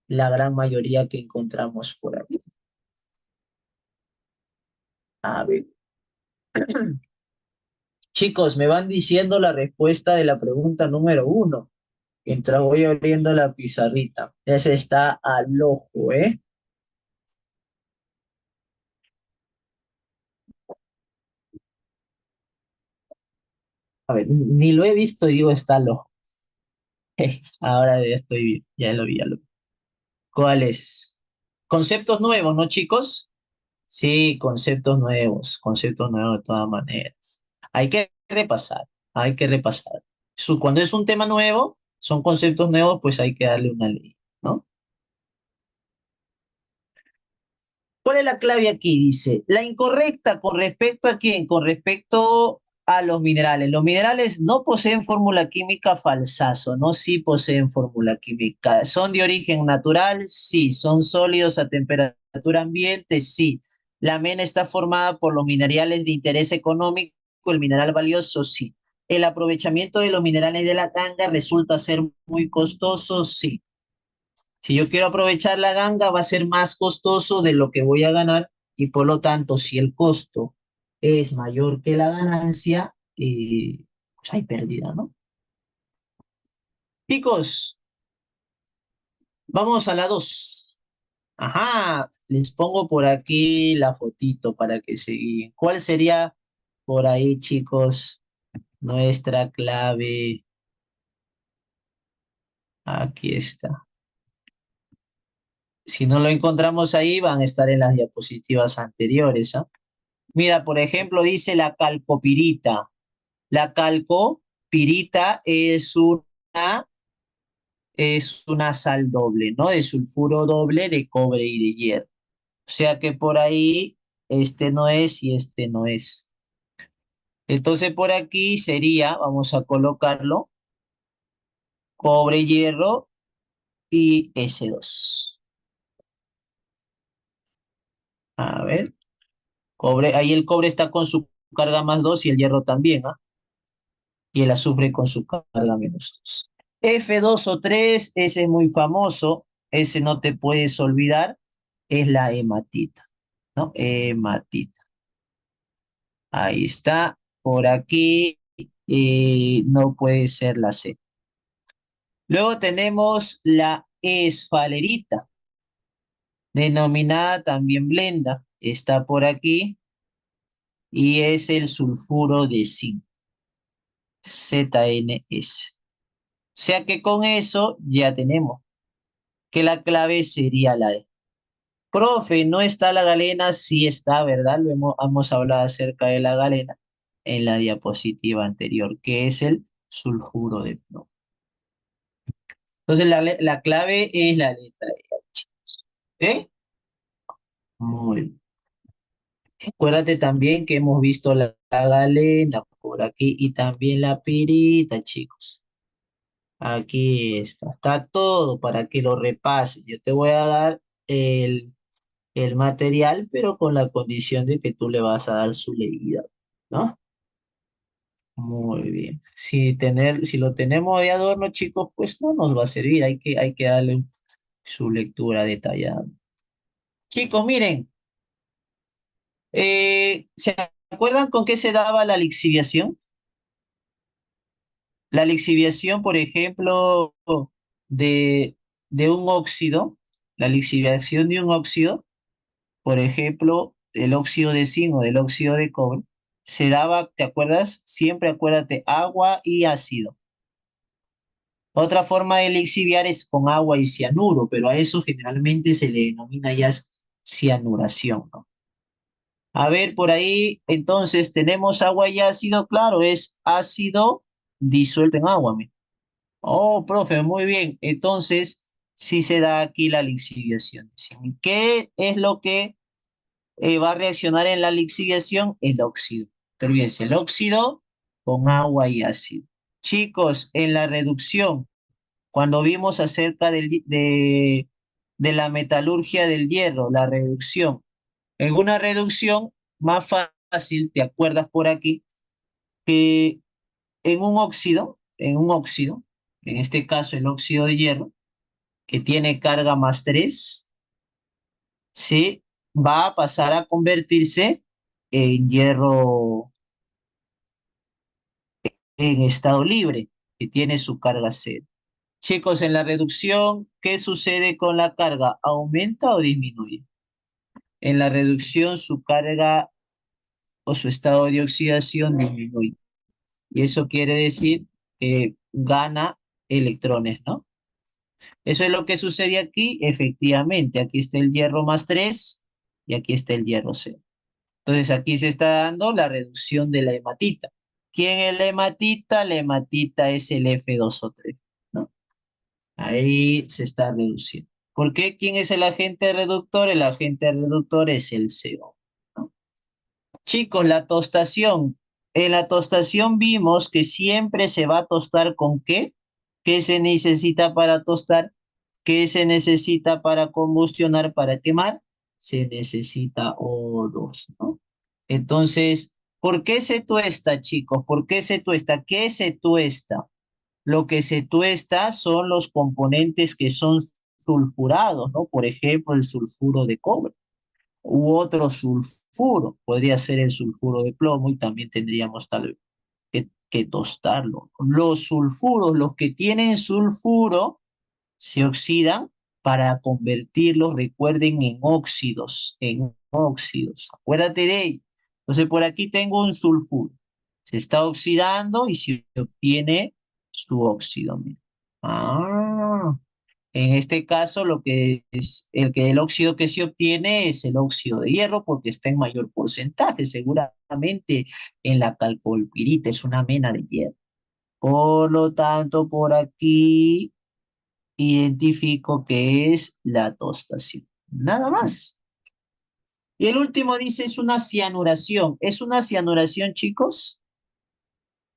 la gran mayoría que encontramos por aquí. A ver. Chicos, me van diciendo la respuesta de la pregunta número 1 mientras voy abriendo la pizarrita. Ese está al ojo, ¿eh? A ver, ni lo he visto y digo está al ojo. Ahora ya estoy bien, ya lo vi, ya lo vi. ¿Cuál es? Conceptos nuevos, ¿no, chicos? Sí, conceptos nuevos de todas maneras. Hay que repasar, hay que repasar. Cuando es un tema nuevo, son conceptos nuevos, pues hay que darle una ley, ¿no? ¿Cuál es la clave aquí? Dice, la incorrecta con respecto a quién, con respecto a los minerales. Los minerales no poseen fórmula química, falsazo, ¿no? Sí poseen fórmula química. ¿Son de origen natural? Sí. ¿Son sólidos a temperatura ambiente? Sí. La mena está formada por los minerales de interés económico, el mineral valioso, sí. El aprovechamiento de los minerales de la ganga resulta ser muy costoso, sí. Si yo quiero aprovechar la ganga, va a ser más costoso de lo que voy a ganar y por lo tanto, si el costo es mayor que la ganancia, pues hay pérdida, ¿no? Chicos, vamos a la 2. Ajá, les pongo por aquí la fotito para que se guíen. ¿Cuál sería por ahí, chicos, nuestra clave? Aquí está. Si no lo encontramos ahí, van a estar en las diapositivas anteriores, ¿ah? Mira, por ejemplo, dice la calcopirita. La calcopirita es una sal doble, ¿no? De sulfuro doble de cobre y de hierro. O sea que por ahí este no es y este no es. Entonces por aquí sería, vamos a colocarlo, cobre, hierro y S2. A ver, cobre, ahí el cobre está con su carga más 2 y el hierro también, ¿ah? Y el azufre con su carga menos 2. F2 o 3, ese es muy famoso, ese no te puedes olvidar, es la hematita, ¿no? Hematita. Ahí está, por aquí no puede ser la C. Luego tenemos la esfalerita, denominada también blenda, está por aquí y es el sulfuro de zinc, ZNS. O sea que con eso ya tenemos que la clave sería la D. Profe, ¿no está la galena? Sí está, ¿verdad? Hemos hablado acerca de la galena en la diapositiva anterior, que es el sulfuro de plomo. Entonces, la clave es la letra E, chicos. ¿Ok? Muy bien. Acuérdate también que hemos visto la galena por aquí y también la pirita, chicos. Aquí está. Está todo para que lo repases. Yo te voy a dar el material, pero con la condición de que tú le vas a dar su leída, ¿no? Muy bien. Si lo tenemos de adorno, chicos, pues no nos va a servir. Hay que darle su lectura detallada. Chicos, miren, ¿se acuerdan con qué se daba la lixiviación? La lixiviación, por ejemplo, de, de un óxido, la lixiviación de un óxido, por ejemplo, el óxido de zinc o del óxido de cobre, se daba, ¿te acuerdas? Siempre acuérdate, agua y ácido. Otra forma de lixiviar es con agua y cianuro, pero a eso generalmente se le denomina ya cianuración, ¿no? A ver, por ahí, entonces, tenemos agua y ácido, claro, es ácido disuelto en agua. Oh, profe, muy bien. Entonces, sí se da aquí la lixiviación. ¿Qué es lo que va a reaccionar en la lixiviación? El óxido. Pero bien, el óxido con agua y ácido. Chicos, en la reducción, cuando vimos acerca de la metalurgia del hierro, la reducción. En una reducción más fácil, ¿te acuerdas por aquí? Que en un óxido, en este caso el óxido de hierro, que tiene carga +3, ¿sí? Va a pasar a convertirse en hierro en estado libre, que tiene su carga cero. Chicos, en la reducción, ¿qué sucede con la carga? ¿Aumenta o disminuye? En la reducción, su carga o su estado de oxidación disminuye. Y eso quiere decir que gana electrones, ¿no? Eso es lo que sucede aquí, efectivamente. Aquí está el hierro +3 y aquí está el hierro cero. Entonces aquí se está dando la reducción de la hematita. ¿Quién es la hematita? La hematita es el F2O3, ¿no? Ahí se está reduciendo. ¿Por qué? ¿Quién es el agente reductor? El agente reductor es el CO, ¿no? Chicos, la tostación. En la tostación vimos que siempre se va a tostar ¿con qué? ¿Qué se necesita para tostar? ¿Qué se necesita para combustionar, para quemar? Se necesita O2, ¿no? Entonces, ¿por qué se tuesta, chicos? ¿Por qué se tuesta? ¿Qué se tuesta? Lo que se tuesta son los componentes que son sulfurados, ¿no? Por ejemplo, el sulfuro de cobre u otro sulfuro, podría ser el sulfuro de plomo y también tendríamos tal vez que tostarlo. Los sulfuros, los que tienen sulfuro, se oxidan para convertirlos, recuerden, en óxidos, en óxidos. Acuérdate de ello. Entonces, por aquí tengo un sulfuro. Se está oxidando y se obtiene su óxido. Mira. Ah, en este caso, lo que es el óxido que se obtiene es el óxido de hierro porque está en mayor porcentaje, seguramente en la calcolpirita, es una mena de hierro. Por lo tanto, por aquí identifico que es la tostación. Nada más. Y el último dice es una cianuración. ¿Es una cianuración, chicos?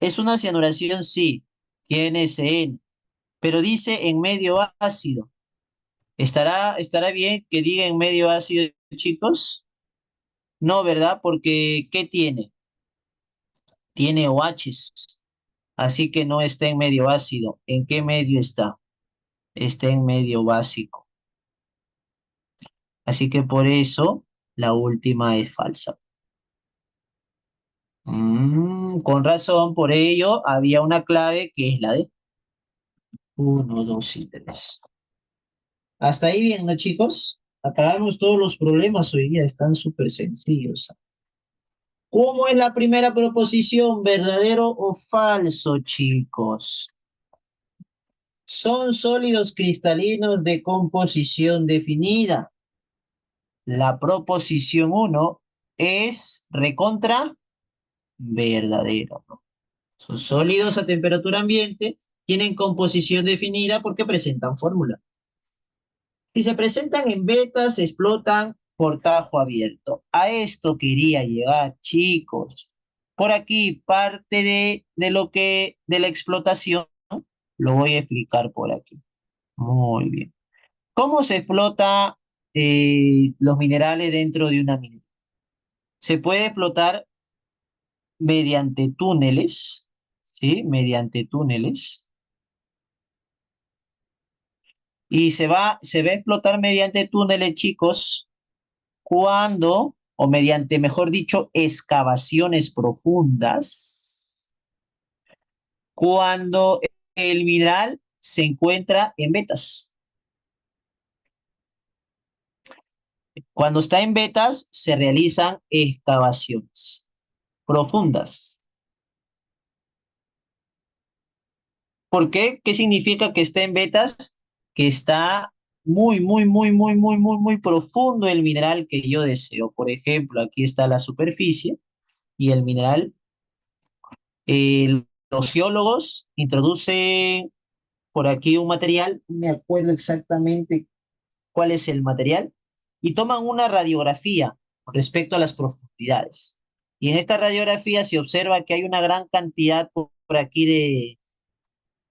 ¿Es una cianuración? Sí. Tiene CN. Pero dice en medio ácido. ¿Estará bien que diga en medio ácido, chicos? No, ¿verdad? Porque ¿qué tiene? Tiene OHs. Así que no está en medio ácido. ¿En qué medio está? Está en medio básico. Así que por eso la última es falsa. Con razón, por ello había una clave que es la de 1, 2 y 3. Hasta ahí bien, ¿no, chicos? Acabamos todos los problemas hoy día, están súper sencillos. ¿Cómo es la primera proposición? ¿Verdadero o falso, chicos? Son sólidos cristalinos de composición definida. La proposición 1 es recontra verdadero, ¿no? Son sólidos a temperatura ambiente, tienen composición definida porque presentan fórmula. Si se presentan en beta, se explotan por tajo abierto. A esto quería llegar, chicos. Por aquí, parte de la explotación, lo voy a explicar por aquí. Muy bien. ¿Cómo se explota los minerales dentro de una minera? Se puede explotar mediante túneles, ¿sí? Mediante túneles. Y se va a explotar mediante túneles, chicos, cuando, o mediante, mejor dicho, excavaciones profundas, cuando el mineral se encuentra en vetas. Cuando está en vetas, se realizan excavaciones profundas. ¿Por qué? ¿Qué significa que está en vetas? Que está muy profundo el mineral que yo deseo. Por ejemplo, aquí está la superficie y el mineral. Los geólogos introducen por aquí un material, no me acuerdo exactamente cuál es el material, y toman una radiografía respecto a las profundidades. Y en esta radiografía se observa que hay una gran cantidad por aquí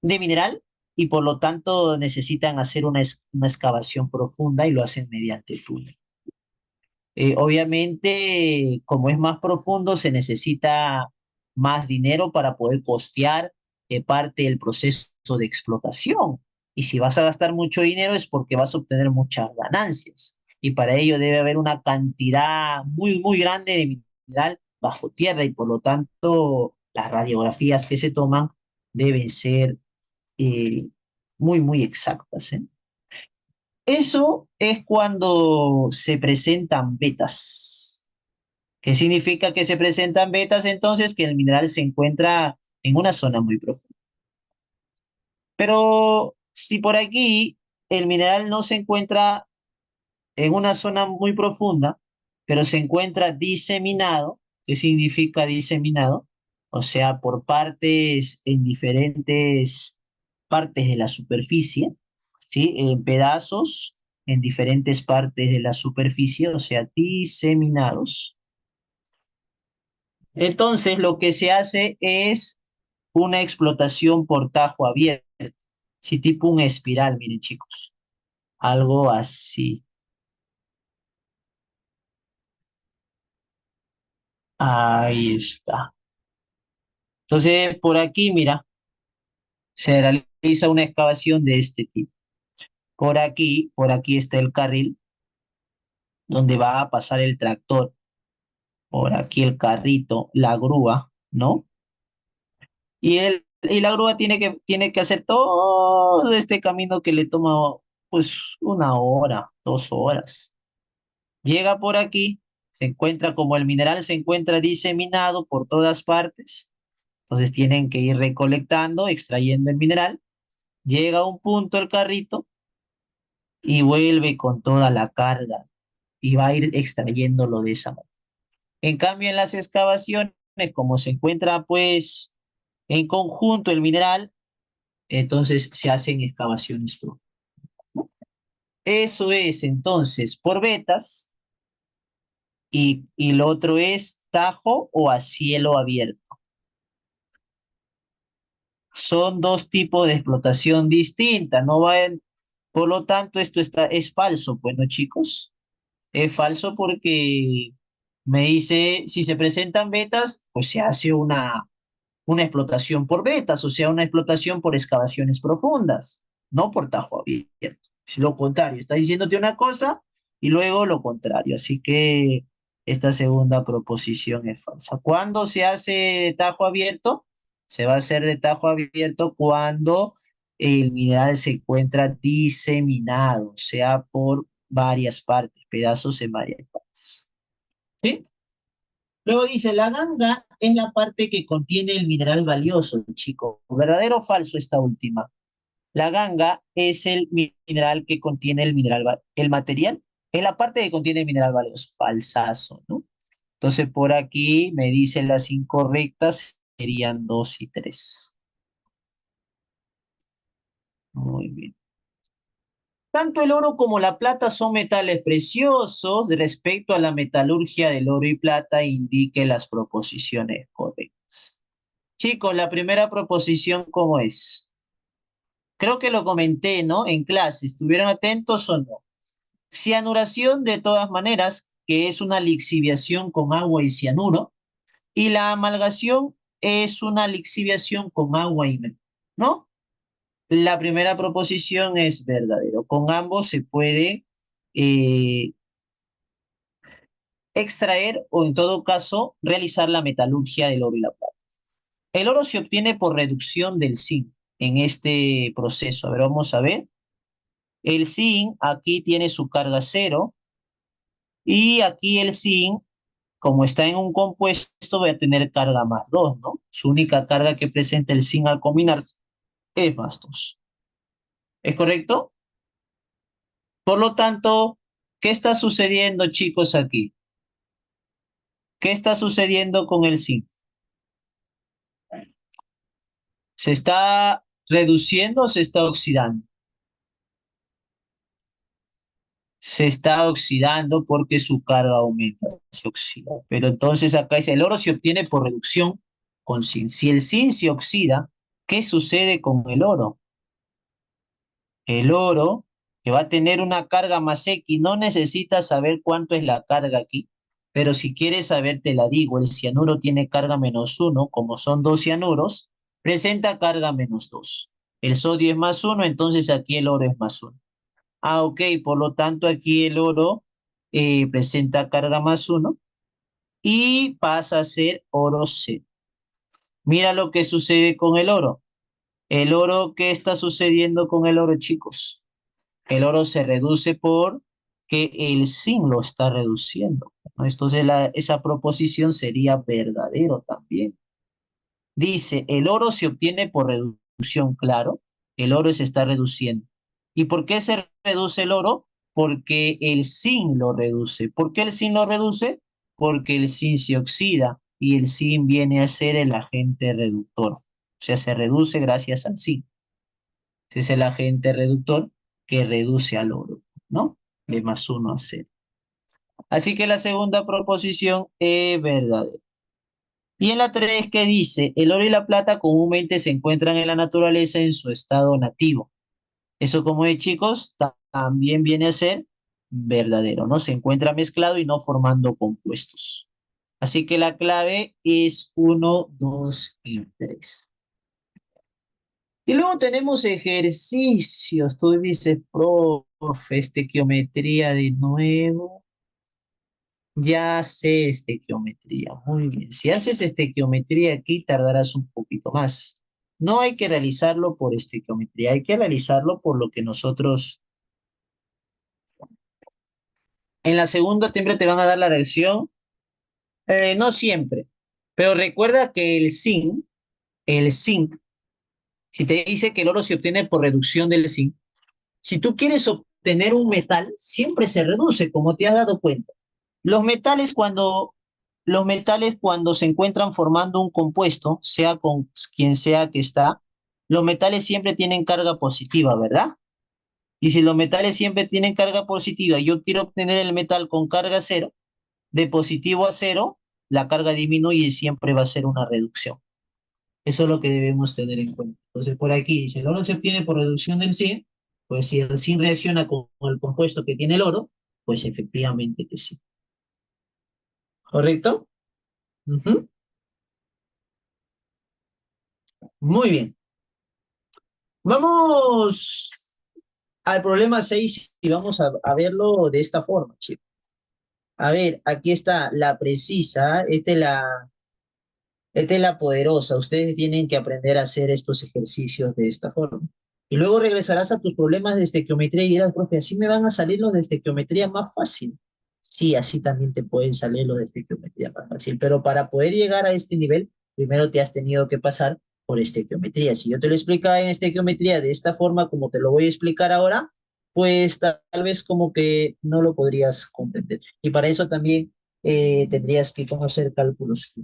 de mineral y por lo tanto necesitan hacer una excavación profunda y lo hacen mediante túnel. Obviamente, como es más profundo, se necesita más dinero para poder costear parte del proceso de explotación. Y si vas a gastar mucho dinero es porque vas a obtener muchas ganancias. Y para ello debe haber una cantidad muy grande de mineral bajo tierra y por lo tanto las radiografías que se toman deben ser eh, muy exactas, ¿eh? Eso es cuando se presentan vetas. ¿Qué significa que se presentan vetas? Entonces, que el mineral se encuentra en una zona muy profunda. Pero si por aquí el mineral no se encuentra en una zona muy profunda, pero se encuentra diseminado, ¿qué significa diseminado? O sea, por partes en diferentes partes de la superficie, ¿sí? En pedazos en diferentes partes de la superficie, o sea, diseminados. Entonces, lo que se hace es una explotación por tajo abierto, sí, tipo un espiral, miren chicos, algo así. Ahí está. Entonces, por aquí, mira, se realiza una excavación de este tipo. Por aquí está el carril donde va a pasar el tractor. Por aquí el carrito, la grúa, ¿no? Y la grúa tiene que hacer todo este camino que le toma, pues, 1 hora, 2 horas. Llega por aquí, se encuentra como el mineral se encuentra diseminado por todas partes. Entonces tienen que ir recolectando, extrayendo el mineral. Llega a un punto el carrito y vuelve con toda la carga y va a ir extrayéndolo de esa manera. En cambio, en las excavaciones, como se encuentra pues en conjunto el mineral, entonces se hacen excavaciones profundas. Eso es entonces por vetas y lo otro es tajo o a cielo abierto. Son dos tipos de explotación distintas, no vayan, por lo tanto es falso, pues no chicos, es falso porque me dice, si se presentan vetas, pues se hace una explotación por vetas, o sea, una explotación por excavaciones profundas, no por tajo abierto. Es lo contrario, está diciéndote una cosa y luego lo contrario. Así que esta segunda proposición es falsa. ¿Cuándo se hace de tajo abierto? Se va a hacer de tajo abierto cuando el mineral se encuentra diseminado, o sea, por varias partes, pedazos en varias partes. ¿Sí? Luego dice, la ganga es la parte que contiene el mineral valioso, chico. ¿Verdadero o falso esta última? La ganga es el mineral que contiene el material, es la parte que contiene el mineral valioso. Falsazo, ¿no? Entonces por aquí me dicen las incorrectas, serían 2 y 3. Muy bien. Tanto el oro como la plata son metales preciosos. Respecto a la metalurgia del oro y plata, indique las proposiciones correctas. Chicos, la primera proposición, ¿cómo es? Creo que lo comenté, ¿no? En clase, ¿estuvieron atentos o no? Cianuración, de todas maneras, que es una lixiviación con agua y cianuro, y la amalgación es una lixiviación con agua y mercurio, ¿no? La primera proposición es verdadero. Con ambos se puede eh, extraer o, en todo caso, realizar la metalurgia del oro y la plata. El oro se obtiene por reducción del zinc. en este proceso. A ver, vamos a ver. El zinc aquí tiene su carga cero y aquí el zinc, como está en un compuesto, va a tener carga más 2, ¿no? Su única carga que presenta el zinc al combinarse es más 2. ¿Es correcto? Por lo tanto, ¿qué está sucediendo, chicos, aquí? ¿Qué está sucediendo con el zinc? ¿Se está reduciendo o se está oxidando? Se está oxidando porque su carga aumenta, se oxida. Pero entonces acá dice, el oro se obtiene por reducción con zinc. Si el zinc se oxida, ¿qué sucede con el oro? El oro, que va a tener una carga más X, no necesitas saber cuánto es la carga aquí, pero si quieres saber, te la digo, el cianuro tiene carga menos uno, como son dos cianuros, presenta carga menos 2. El sodio es más uno, entonces aquí el oro es más uno. Ah, ok, por lo tanto aquí el oro presenta carga más uno y pasa a ser oro C. Mira lo que sucede con el oro. El oro, ¿qué está sucediendo con el oro, chicos? El oro se reduce por que el zinc lo está reduciendo, ¿no? Entonces esa proposición sería verdadero también. Dice, el oro se obtiene por reducción, claro, el oro se está reduciendo. ¿Y por qué se reduce el oro? Porque el zinc lo reduce. ¿Por qué el zinc lo reduce? Porque el zinc se oxida y el zinc viene a ser el agente reductor. O sea, se reduce gracias al zinc. Ese es el agente reductor que reduce al oro, ¿no? De más uno a cero. Así que la segunda proposición es verdadera. Y en la 3 que dice, el oro y la plata comúnmente se encuentran en la naturaleza en su estado nativo. Eso como es, chicos, también viene a ser verdadero, ¿no? Se encuentra mezclado y no formando compuestos. Así que la clave es uno, 2 y 3. Y luego tenemos ejercicios. Tú dices, profe, estequiometría de nuevo. Ya sé estequiometría. Muy bien. Si haces estequiometría aquí, tardarás un poquito más. No hay que realizarlo por estequiometría, hay que realizarlo por lo que nosotros... En la segunda siempre te van a dar la reacción. No siempre. Pero recuerda que el zinc, si te dice que el oro se obtiene por reducción del zinc, si tú quieres obtener un metal, siempre se reduce, como te has dado cuenta. Los metales cuando, los metales cuando se encuentran formando un compuesto, sea con quien sea que está, los metales siempre tienen carga positiva, ¿verdad? Y si los metales siempre tienen carga positiva, yo quiero obtener el metal con carga cero, de positivo a cero, la carga disminuye y siempre va a ser una reducción. Eso es lo que debemos tener en cuenta. Entonces, por aquí dice, el oro se obtiene por reducción del zinc, pues si el zinc reacciona con el compuesto que tiene el oro, pues efectivamente que sí. ¿Correcto? Ujú. Muy bien. Vamos al problema 6 y vamos a verlo de esta forma, chicos. A ver, aquí está la precisa, esta es la poderosa. Ustedes tienen que aprender a hacer estos ejercicios de esta forma. Y luego regresarás a tus problemas de estequiometría y dirás, profe, así me van a salir los de estequiometría más fácil. Sí, así también te pueden salir los de estequiometría más fácil. Pero para poder llegar a este nivel, primero te has tenido que pasar por estequiometría. Si yo te lo explicaba en estequiometría de esta forma, como te lo voy a explicar ahora, pues tal vez como que no lo podrías comprender. Y para eso también tendrías que conocer cálculos.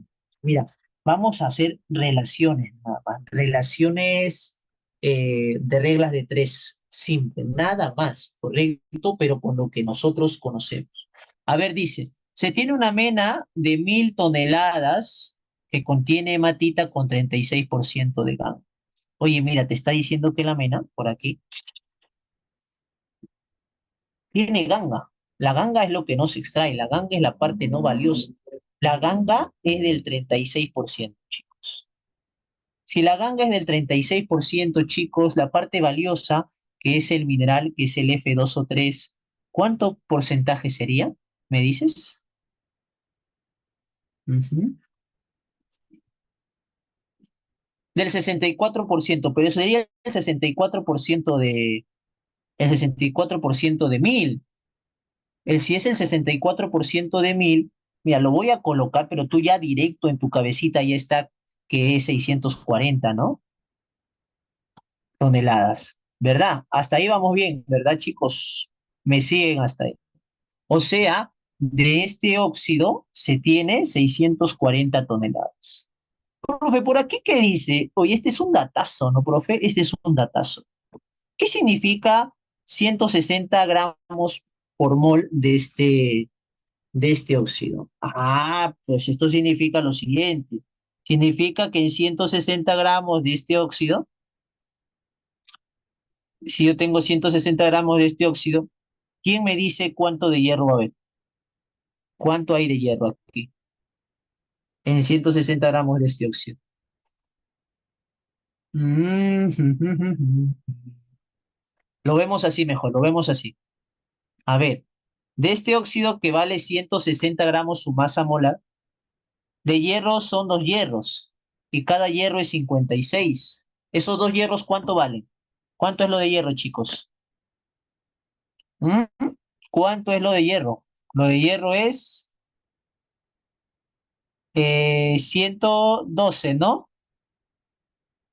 Mira, vamos a hacer relaciones, nada más. Relaciones de reglas de tres, simple, nada más, correcto, pero con lo que nosotros conocemos. A ver, dice, se tiene una mena de 1.000 toneladas que contiene hematita con 36% de gama. Oye, mira, te está diciendo que la mena, por aquí, tiene ganga. La ganga es lo que no se extrae, la ganga es la parte no valiosa. La ganga es del 36%, chicos. Si la ganga es del 36%, chicos, la parte valiosa, que es el mineral, que es el F2O3, ¿cuánto porcentaje sería? ¿Me dices? Ujú. Del 64%, pero sería el 64% el 64% de 1000. Si es el 64% de 1000, mira, lo voy a colocar, pero tú ya directo en tu cabecita ya está que es 640, ¿no? Toneladas, ¿verdad? Hasta ahí vamos bien, ¿verdad, chicos? Me siguen hasta ahí. O sea, de este óxido se tiene 640 toneladas. Profe, por aquí, ¿qué dice? Oye, este es un datazo, ¿no, profe? Este es un datazo. ¿Qué significa 160 gramos por mol de este óxido? Ah, pues esto significa lo siguiente. Significa que en 160 gramos de este óxido, si yo tengo 160 gramos de este óxido, ¿quién me dice cuánto de hierro va a haber? ¿Cuánto hay de hierro aquí? En 160 gramos de este óxido. Lo vemos así mejor, lo vemos así. A ver, de este óxido que vale 160 gramos su masa molar, de hierro son dos hierros y cada hierro es 56. ¿Esos dos hierros cuánto valen? ¿Cuánto es lo de hierro, chicos? ¿Mm? ¿Cuánto es lo de hierro? Lo de hierro es 112, ¿no?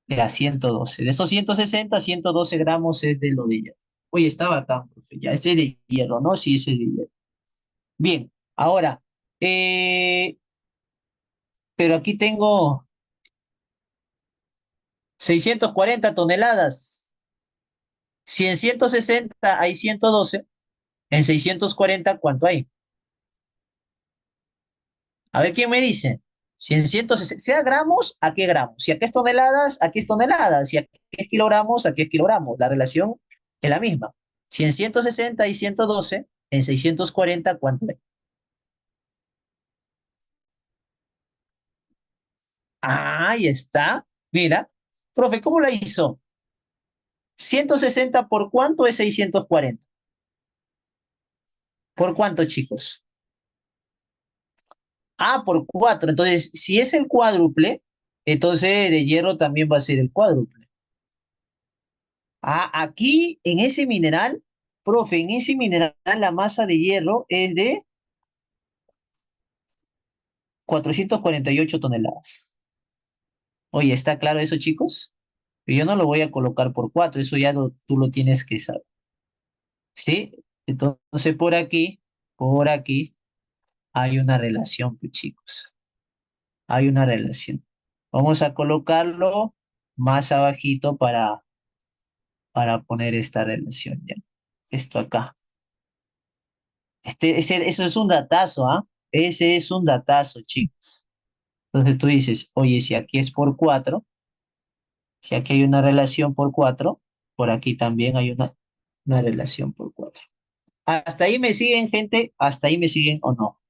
Ya, 112. De esos 160, 112 gramos es de lo de hierro. Oye, estaba tan, profe, ya, ese es de hierro, ¿no? Sí, ese es de hierro. Bien, ahora, eh, pero aquí tengo 640 toneladas. Si en 160 hay 112, en 640, ¿cuánto hay? A ver quién me dice. Si en 160, sea gramos, ¿a qué gramos? Si aquí es toneladas, aquí es toneladas. Si aquí es kilogramos, aquí es kilogramos. La relación es la misma. Si en 160 hay 112, en 640, ¿cuánto hay? Ah, ahí está. Mira, profe, ¿cómo la hizo? 160 por cuánto es 640. ¿Por cuánto, chicos? Ah, por 4. Entonces, si es el cuádruple, entonces de hierro también va a ser el cuádruple. Ah, aquí en ese mineral, profe, en ese mineral la masa de hierro es de 448 toneladas. Oye, ¿está claro eso, chicos? Yo no lo voy a colocar por 4, eso ya tú lo tienes que saber. ¿Sí? Entonces, por aquí, hay una relación, pues, chicos. Hay una relación. Vamos a colocarlo más abajito para poner esta relación, ¿ya? Esto acá. Eso es un datazo, ¿ah? Ese es un datazo, chicos. Entonces tú dices, oye, si aquí es por 4, si aquí hay una relación por 4, por aquí también hay una relación por 4. ¿Hasta ahí me siguen, gente? ¿Hasta ahí me siguen o no?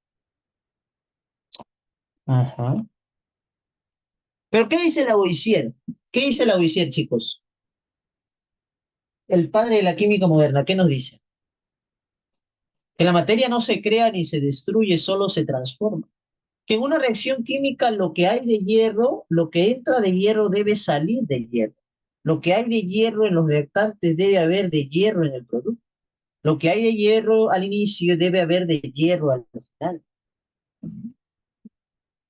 Ajá. ¿Pero qué dice Lavoisier? ¿Qué dice Lavoisier, chicos? El padre de la química moderna, ¿qué nos dice? Que la materia no se crea ni se destruye, solo se transforma. Que en una reacción química lo que hay de hierro, lo que entra de hierro debe salir de hierro. Lo que hay de hierro en los reactantes debe haber de hierro en el producto. Lo que hay de hierro al inicio debe haber de hierro al final.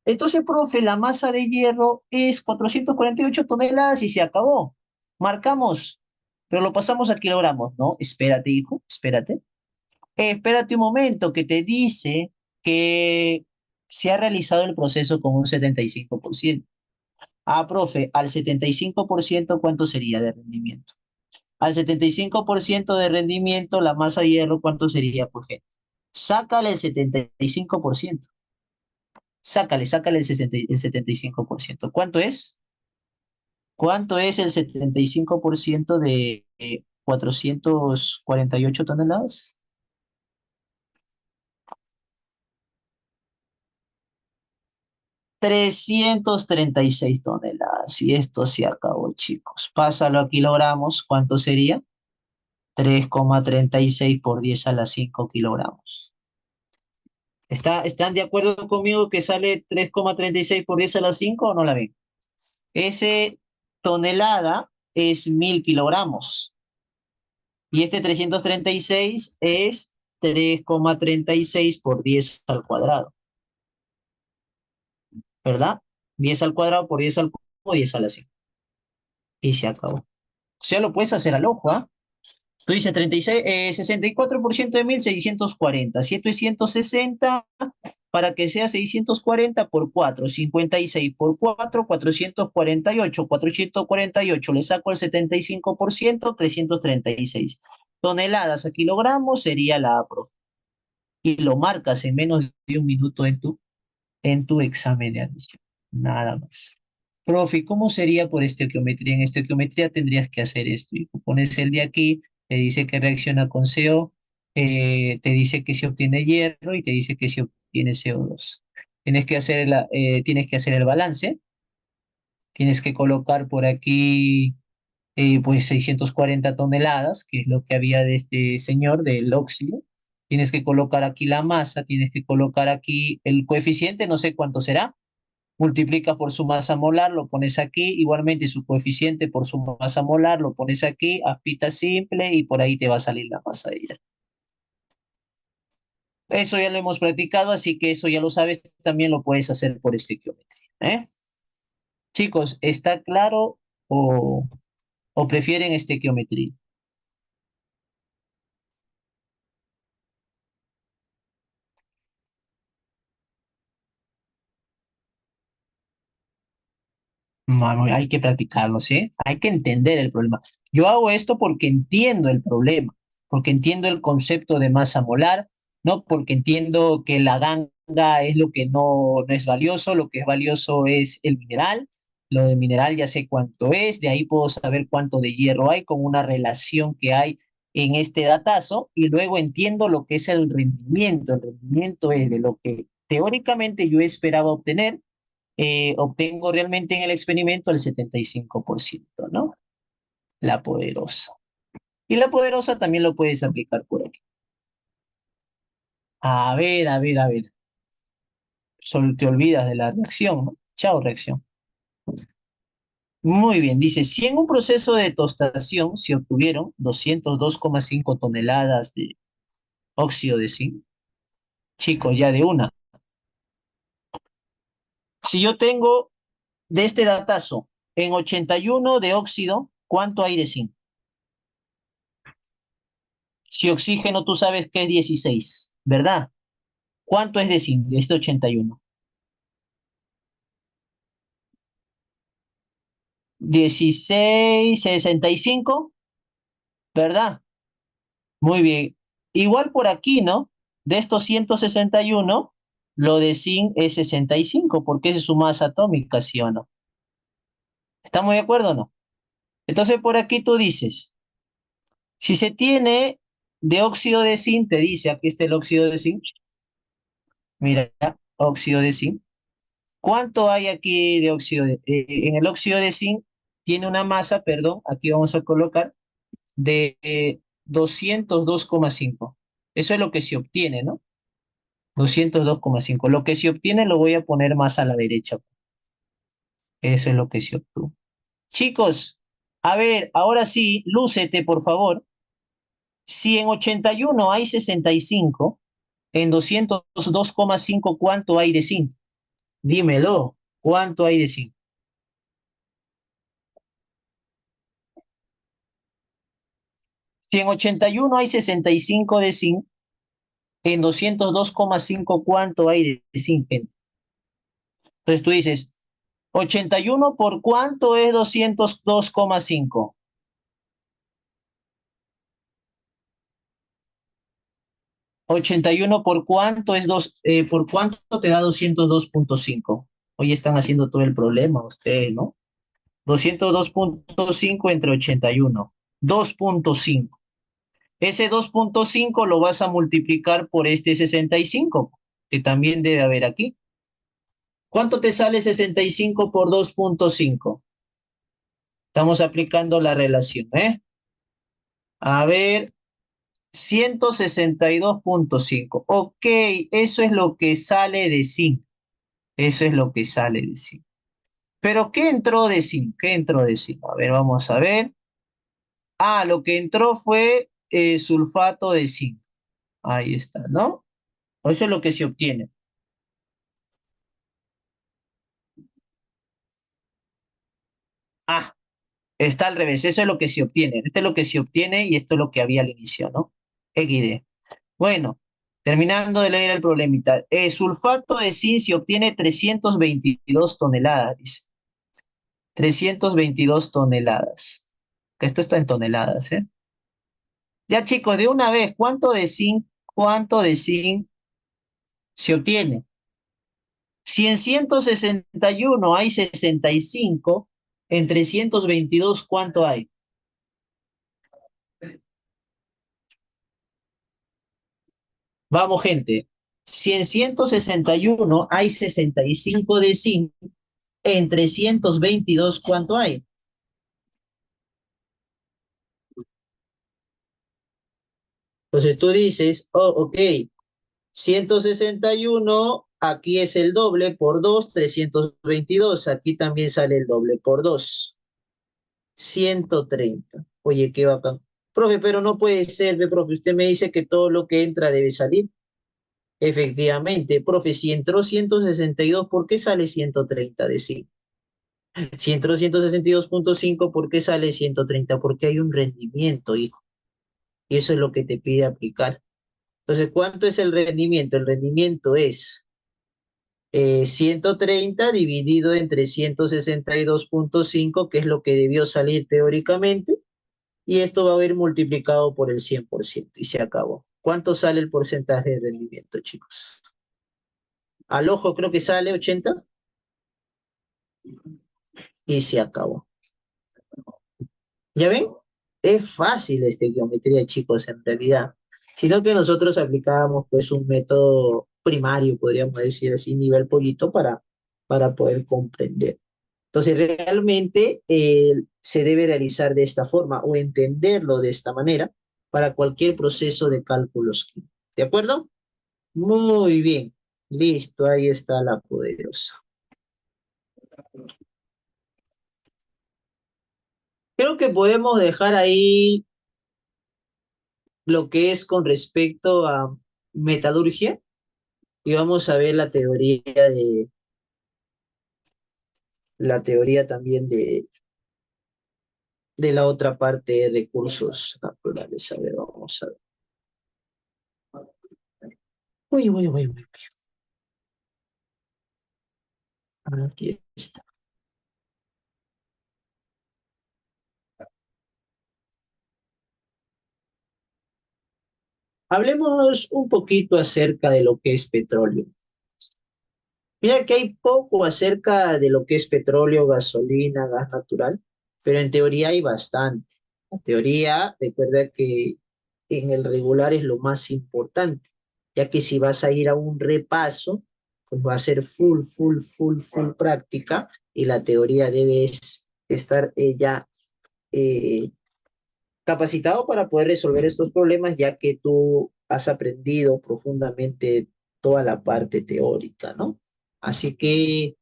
Entonces, profe, la masa de hierro es 448 toneladas y se acabó. Marcamos, pero lo pasamos a kilogramos. No, espérate, hijo, espérate. Espérate un momento, que te dice que se ha realizado el proceso con un 75%. Ah, profe, al 75%, ¿cuánto sería de rendimiento? Al 75% de rendimiento, la masa de hierro, ¿cuánto sería, pues, gente? Sácale el 75%. Sácale el 75%. ¿Cuánto es? ¿Cuánto es el 75% de 448 toneladas? 336 toneladas. Y esto se acabó, chicos. Pásalo a kilogramos. ¿Cuánto sería? 3,36 por 10 a la 5 kilogramos. ¿Están de acuerdo conmigo que sale 3,36 por 10 a la 5 o no la ven? Ese tonelada es 1000 kilogramos. Y este 336 es 3,36 por 10 al cuadrado, ¿verdad? 10 al cuadrado por 10 al cubo, 10 a la 5. Y se acabó. O sea, lo puedes hacer al ojo, ¿ah? Tú dices 36, 64% de 1640. Si esto es 160, para que sea 640 por 4, 56 por 4, 448. 448 le saco el 75%, 336 toneladas a kilogramos sería la APRO. Y lo marcas en menos de un minuto en tu examen de admisión. Nada más. Profe, ¿cómo sería por estequiometría? En estequiometría tendrías que hacer esto. Y pones el de aquí, te dice que reacciona con CO, te dice que se obtiene hierro y te dice que se obtiene CO2. Tienes que hacer el balance, tienes que colocar por aquí pues 640 toneladas, que es lo que había de este señor, del óxido. Tienes que colocar aquí la masa, tienes que colocar aquí el coeficiente, no sé cuánto será, multiplicas por su masa molar, lo pones aquí, igualmente su coeficiente por su masa molar, lo pones aquí, aspita simple y por ahí te va a salir la masa de hierro. Eso ya lo hemos practicado, así que eso ya lo sabes, también lo puedes hacer por estequiometría. ¿Eh? Chicos, ¿está claro o prefieren estequiometría? Hay que practicarlo, ¿sí? Hay que entender el problema. Yo hago esto porque entiendo el problema, porque entiendo el concepto de masa molar, ¿no? Porque entiendo que la ganga es lo que no es valioso, lo que es valioso es el mineral. Lo de mineral ya sé cuánto es, de ahí puedo saber cuánto de hierro hay con una relación que hay en este datazo y luego entiendo lo que es el rendimiento. El rendimiento es de lo que teóricamente yo esperaba obtener, obtengo realmente en el experimento el 75%, ¿no? La poderosa. Y la poderosa también lo puedes aplicar por aquí. A ver, a ver, a ver. Solo te olvidas de la reacción, ¿no? Chao, reacción. Muy bien, dice, si en un proceso de tostación se obtuvieron 202,5 toneladas de óxido de zinc, chicos, ya de una. Si yo tengo de este datazo en 81 de óxido, ¿cuánto hay de zinc? Si oxígeno tú sabes que es 16, ¿verdad? ¿Cuánto es de zinc? De este 81. 16,65, ¿verdad? Muy bien. Igual por aquí, ¿no? De estos 161, lo de zinc es 65, porque esa es su masa atómica, ¿sí o no? ¿Estamos de acuerdo o no? Entonces por aquí tú dices, si se tiene de óxido de zinc, te dice, aquí está el óxido de zinc, mira, óxido de zinc. ¿Cuánto hay aquí de óxido en el óxido de zinc tiene una masa, perdón, aquí vamos a colocar, de 202,5. Eso es lo que se obtiene, ¿no? 202,5. Lo que se obtiene lo voy a poner más a la derecha. Eso es lo que se obtuvo. Chicos, a ver, ahora sí, lúcete, por favor. Si en 81 hay 65, en 202,5, ¿cuánto hay de zinc? Dímelo, ¿cuánto hay de zinc? Si en 81 hay 65 de zinc, en 202,5, ¿cuánto hay de zinc? Entonces tú dices, 81 por cuánto es 202,5. 81 por cuánto es por cuánto te da 202,5. Hoy están haciendo todo el problema ustedes, ¿no? 202,5 entre 81. 2,5. Ese 2,5 lo vas a multiplicar por este 65, que también debe haber aquí. ¿Cuánto te sale 65 por 2,5? Estamos aplicando la relación, ¿eh? A ver, 162,5. Ok, eso es lo que sale de zinc. Eso es lo que sale de zinc. Pero ¿qué entró de zinc? ¿Qué entró de zinc? A ver, vamos a ver. Ah, lo que entró fue sulfato de zinc. Ahí está, ¿no? Eso es lo que se obtiene. Ah, está al revés. Eso es lo que se obtiene. Esto es lo que se obtiene y esto es lo que había al inicio, ¿no? XD. Bueno, terminando de leer el problemita. Sulfato de zinc se obtiene 322 toneladas, dice. 322 toneladas. Que esto está en toneladas, ¿eh? Ya chicos, de una vez, ¿cuánto de zinc se obtiene? Si en 161 hay 65, en 322, ¿cuánto hay? Vamos, gente. Si en 161 hay 65 de zinc, en 322, ¿cuánto hay? Entonces tú dices, oh, ok, 161, aquí es el doble por 2, 322. Aquí también sale el doble por 2. 130. Oye, qué bacán. Profe, pero no puede ser, ve, profe, usted me dice que todo lo que entra debe salir. Efectivamente, profe, si entró 162, ¿por qué sale 130 de sí? Si entró 162,5, ¿por qué sale 130? Porque hay un rendimiento, hijo. Y eso es lo que te pide aplicar. Entonces, ¿cuánto es el rendimiento? El rendimiento es 130 dividido entre 162,5, que es lo que debió salir teóricamente, y esto va a haber multiplicado por el 100% y se acabó. ¿Cuánto sale el porcentaje de rendimiento, chicos? Al ojo creo que sale 80 y se acabó. ¿Ya ven? Es fácil esta geometría, chicos, en realidad. Sino que nosotros aplicábamos pues un método primario, podríamos decir así, nivel pollito para poder comprender. Entonces, realmente se debe realizar de esta forma o entenderlo de esta manera para cualquier proceso de cálculos químicos. ¿De acuerdo? Muy bien. Listo, ahí está la poderosa. Creo que podemos dejar ahí lo que es con respecto a metalurgia y vamos a ver la teoría también de la otra parte de recursos naturales. A ver, vamos a ver. Uy, uy, uy, uy. Aquí está. Hablemos un poquito acerca de lo que es petróleo. Mira que hay poco acerca de lo que es petróleo, gasolina, gas natural, pero en teoría hay bastante. La teoría, recuerda que en el regular es lo más importante, ya que si vas a ir a un repaso, pues va a ser full, full, full, full práctica y la teoría debe estar ya eh, capacitado para poder resolver estos problemas, ya que tú has aprendido profundamente toda la parte teórica, ¿no? Así que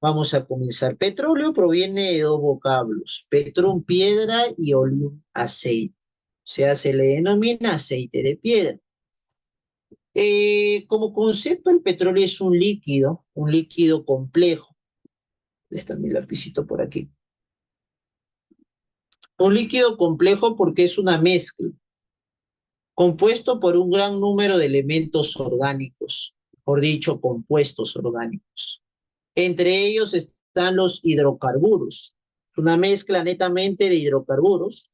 vamos a comenzar. Petróleo proviene de dos vocablos, petrón piedra y oleum aceite. O sea, se le denomina aceite de piedra. Como concepto, el petróleo es un líquido complejo. Está mi lapicito por aquí. Un líquido complejo porque es una mezcla compuesto por un gran número de elementos orgánicos, por dicho, compuestos orgánicos. Entre ellos están los hidrocarburos, una mezcla netamente de hidrocarburos,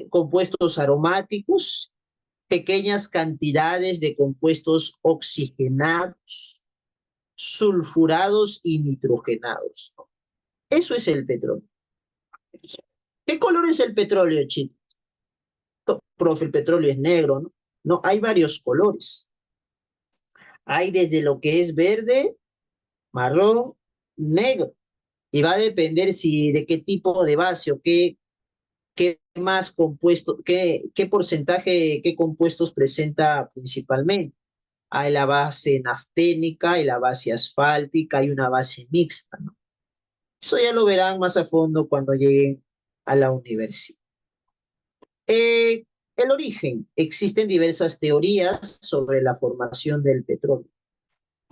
compuestos aromáticos, pequeñas cantidades de compuestos oxigenados, sulfurados y nitrogenados. Eso es el petróleo. ¿Qué color es el petróleo, chicos? Profe, el petróleo es negro, ¿no? No, hay varios colores. Hay desde lo que es verde, marrón, negro. Y va a depender si de qué tipo de base o qué más compuesto, qué porcentaje, qué compuestos presenta principalmente. Hay la base nafténica, hay la base asfáltica, hay una base mixta, ¿no? Eso ya lo verán más a fondo cuando lleguen a la universidad. Eh, el origen. Existen diversas teorías sobre la formación del petróleo.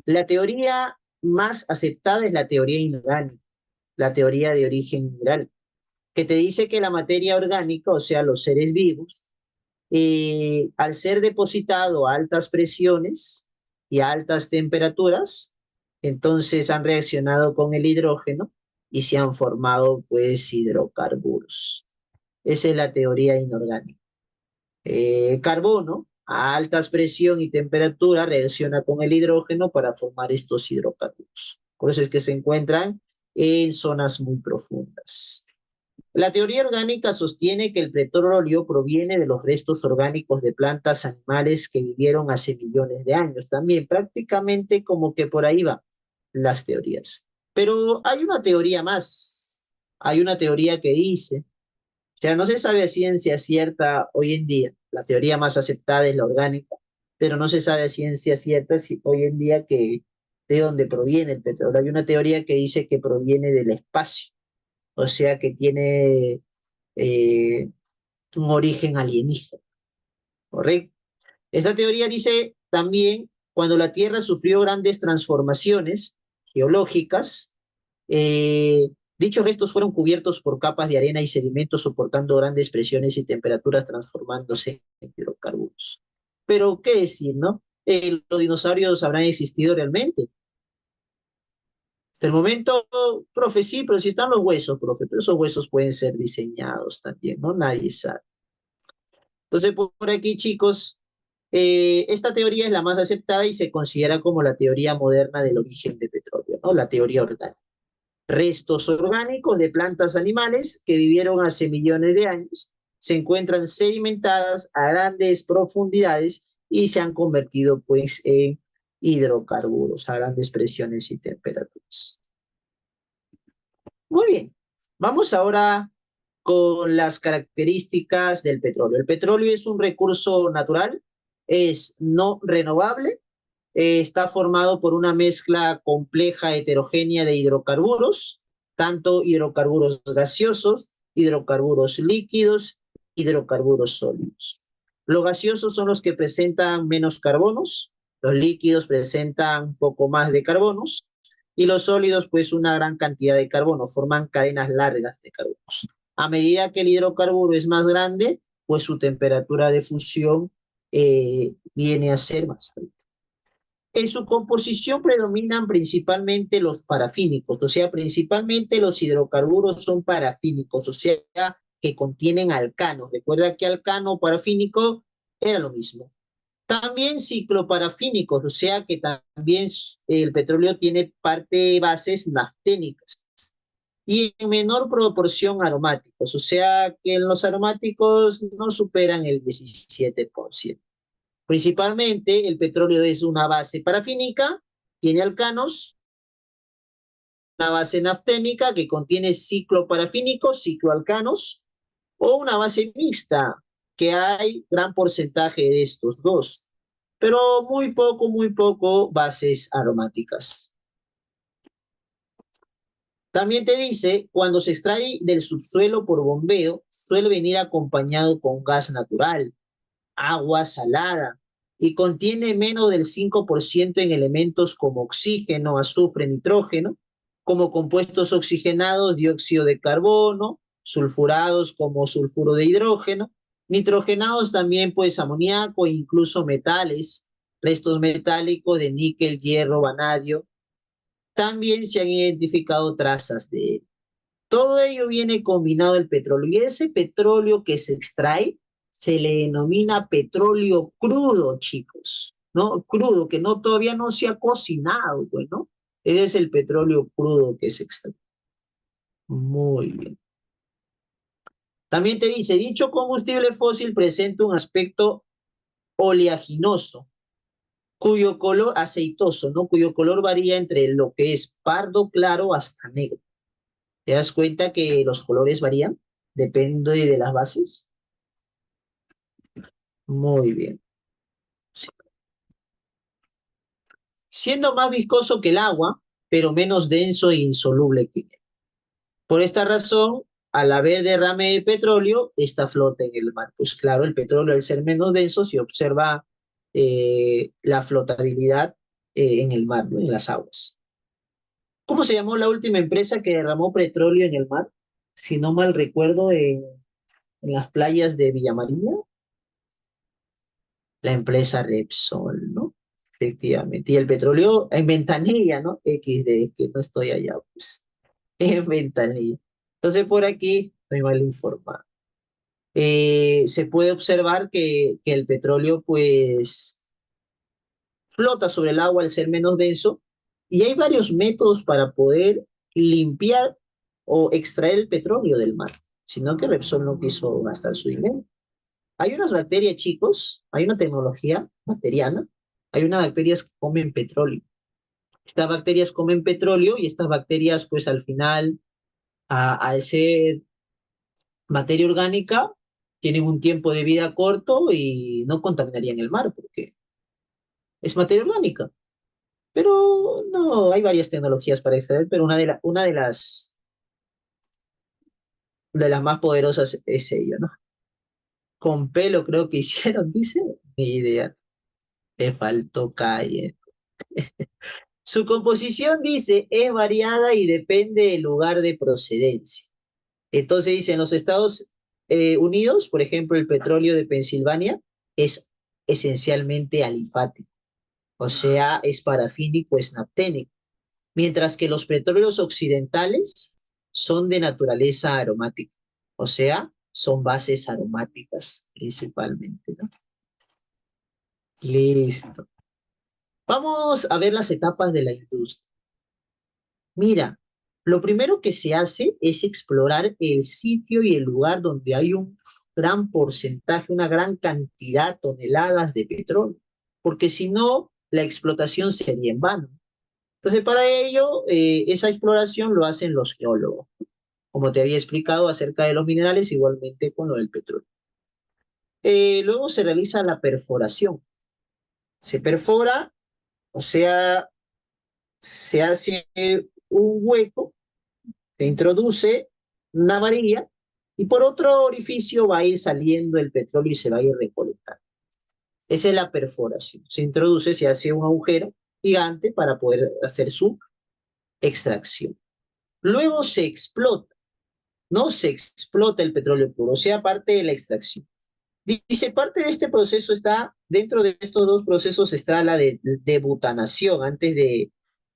La teoría más aceptada es la teoría inorgánica, la teoría de origen mineral, que te dice que la materia orgánica, o sea, los seres vivos, al ser depositado a altas presiones y a altas temperaturas, entonces han reaccionado con el hidrógeno y se han formado pues hidrocarburos. Esa es la teoría inorgánica. Carbono a altas presión y temperatura reacciona con el hidrógeno para formar estos hidrocarburos. Por eso es que se encuentran en zonas muy profundas. La teoría orgánica sostiene que el petróleo proviene de los restos orgánicos de plantas animales que vivieron hace millones de años. También prácticamente como que por ahí van las teorías. Pero hay una teoría más. Hay una teoría que dice, o sea, no se sabe a ciencia cierta hoy en día, la teoría más aceptada es la orgánica, pero no se sabe a ciencia cierta si hoy en día que de dónde proviene el petróleo. Hay una teoría que dice que proviene del espacio, o sea que tiene eh, un origen alienígena, ¿correcto? Esta teoría dice también cuando la Tierra sufrió grandes transformaciones geológicas, dichos restos fueron cubiertos por capas de arena y sedimentos soportando grandes presiones y temperaturas transformándose en hidrocarburos. Pero, ¿qué decir, no? ¿Los dinosaurios habrán existido realmente? Hasta el momento, profe, sí, pero si están los huesos, profe, pero esos huesos pueden ser diseñados también, ¿no? Nadie sabe. Entonces, por aquí, chicos, esta teoría es la más aceptada y se considera como la teoría moderna del origen de petróleo, ¿no? La teoría orgánica. Restos orgánicos de plantas animales que vivieron hace millones de años se encuentran sedimentadas a grandes profundidades y se han convertido pues en hidrocarburos a grandes presiones y temperaturas. Muy bien, vamos ahora con las características del petróleo. El petróleo es un recurso natural, es no renovable, está formado por una mezcla compleja heterogénea de hidrocarburos, tanto hidrocarburos gaseosos, hidrocarburos líquidos, hidrocarburos sólidos. Los gaseosos son los que presentan menos carbonos, los líquidos presentan un poco más de carbonos y los sólidos pues una gran cantidad de carbono, forman cadenas largas de carbonos. A medida que el hidrocarburo es más grande, pues su temperatura de fusión viene a ser más alta. En su composición predominan principalmente los parafínicos, o sea, principalmente los hidrocarburos son parafínicos, o sea, que contienen alcanos. Recuerda que alcano parafínico era lo mismo. También cicloparafínicos, o sea que también el petróleo tiene parte bases nafténicas y en menor proporción aromáticos, o sea que los aromáticos no superan el 17%. Principalmente el petróleo es una base parafínica, tiene alcanos, una base nafténica que contiene cicloparafínicos, cicloalcanos, o una base mixta, que hay gran porcentaje de estos dos, pero muy poco bases aromáticas. También te dice, cuando se extrae del subsuelo por bombeo, suele venir acompañado con gas natural, agua salada, y contiene menos del 5% en elementos como oxígeno, azufre, nitrógeno, como compuestos oxigenados, dióxido de carbono, sulfurados como sulfuro de hidrógeno, nitrogenados también pues amoníaco e incluso metales, restos metálicos de níquel, hierro, vanadio. También se han identificado trazas de él. Todo ello viene combinado el petróleo y ese petróleo que se extrae se le denomina petróleo crudo, chicos, ¿no? Crudo, que no todavía no se ha cocinado, pues, ¿no? Ese es el petróleo crudo que se extrae. Muy bien. También te dice, dicho combustible fósil presenta un aspecto oleaginoso, cuyo color aceitoso, ¿no? Cuyo color varía entre lo que es pardo claro hasta negro. ¿Te das cuenta que los colores varían? Depende de las bases. Muy bien. Sí. Siendo más viscoso que el agua, pero menos denso e insoluble que él. Por esta razón, al haber derrame de petróleo, esta flota en el mar. Pues claro, el petróleo al ser menos denso se observa la flotabilidad en el mar, ¿no? En las aguas. ¿Cómo se llamó la última empresa que derramó petróleo en el mar? Si no mal recuerdo, en las playas de Villa María, la empresa Repsol, ¿no? Efectivamente. Y el petróleo en Ventanilla, ¿no? XD, que no estoy allá, pues. En Ventanilla. Entonces, por aquí estoy mal informado. Se puede observar que el petróleo, pues, flota sobre el agua al ser menos denso, y hay varios métodos para poder limpiar o extraer el petróleo del mar, sino que Repsol no quiso gastar su dinero. Hay unas bacterias, chicos, hay una tecnología bacteriana, hay unas bacterias que comen petróleo. Estas bacterias comen petróleo y estas bacterias, pues al final, al ser materia orgánica, tienen un tiempo de vida corto y no contaminarían el mar porque es materia orgánica. Pero no, hay varias tecnologías para extraer, pero una de las más poderosas es ello, ¿no? Con pelo creo que hicieron, dice, ni idea, le faltó calle. Su composición, dice, es variada y depende del lugar de procedencia. Entonces dice, en los Estados Unidos, por ejemplo, el petróleo de Pensilvania es esencialmente alifático, o sea, es parafínico, es napténico, mientras que los petróleos occidentales son de naturaleza aromática, o sea, son bases aromáticas principalmente, ¿no? Listo. Vamos a ver las etapas de la industria. Mira, lo primero que se hace es explorar el sitio y el lugar donde hay un gran porcentaje, una gran cantidad, toneladas de petróleo, porque si no, la explotación sería en vano. Entonces, para ello, esa exploración lo hacen los geólogos, como te había explicado acerca de los minerales, igualmente con lo del petróleo. Luego se realiza la perforación. Se perfora, o sea, se hace un hueco, se introduce una varilla y por otro orificio va a ir saliendo el petróleo y se va a ir recolectando. Esa es la perforación. Se introduce, se hace un agujero gigante para poder hacer su extracción. Luego se explota, ¿no? Se explota el petróleo puro, o sea, parte de la extracción. Dice, parte de este proceso está, dentro de estos dos procesos está la de butanación, antes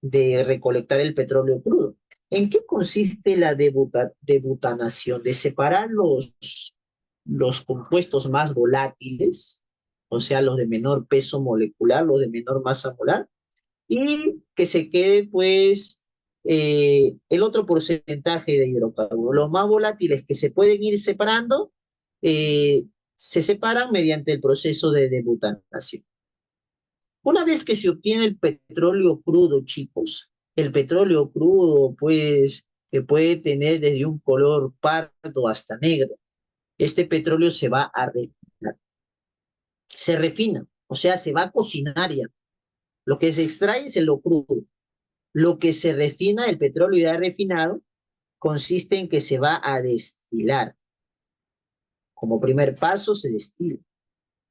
de recolectar el petróleo crudo. ¿En qué consiste la debutanación? De separar los compuestos más volátiles, o sea, los de menor peso molecular, los de menor masa molar, y que se quede, pues, el otro porcentaje de hidrocarburos. Los más volátiles que se pueden ir separando, eh, se separan mediante el proceso de debutanación. Una vez que se obtiene el petróleo crudo, chicos, el petróleo crudo, pues, que puede tener desde un color pardo hasta negro, este petróleo se va a refinar. Se refina, o sea, se va a cocinar ya. Lo que se extrae es lo crudo. Lo que se refina, el petróleo ya refinado, consiste en que se va a destilar. Como primer paso se destila.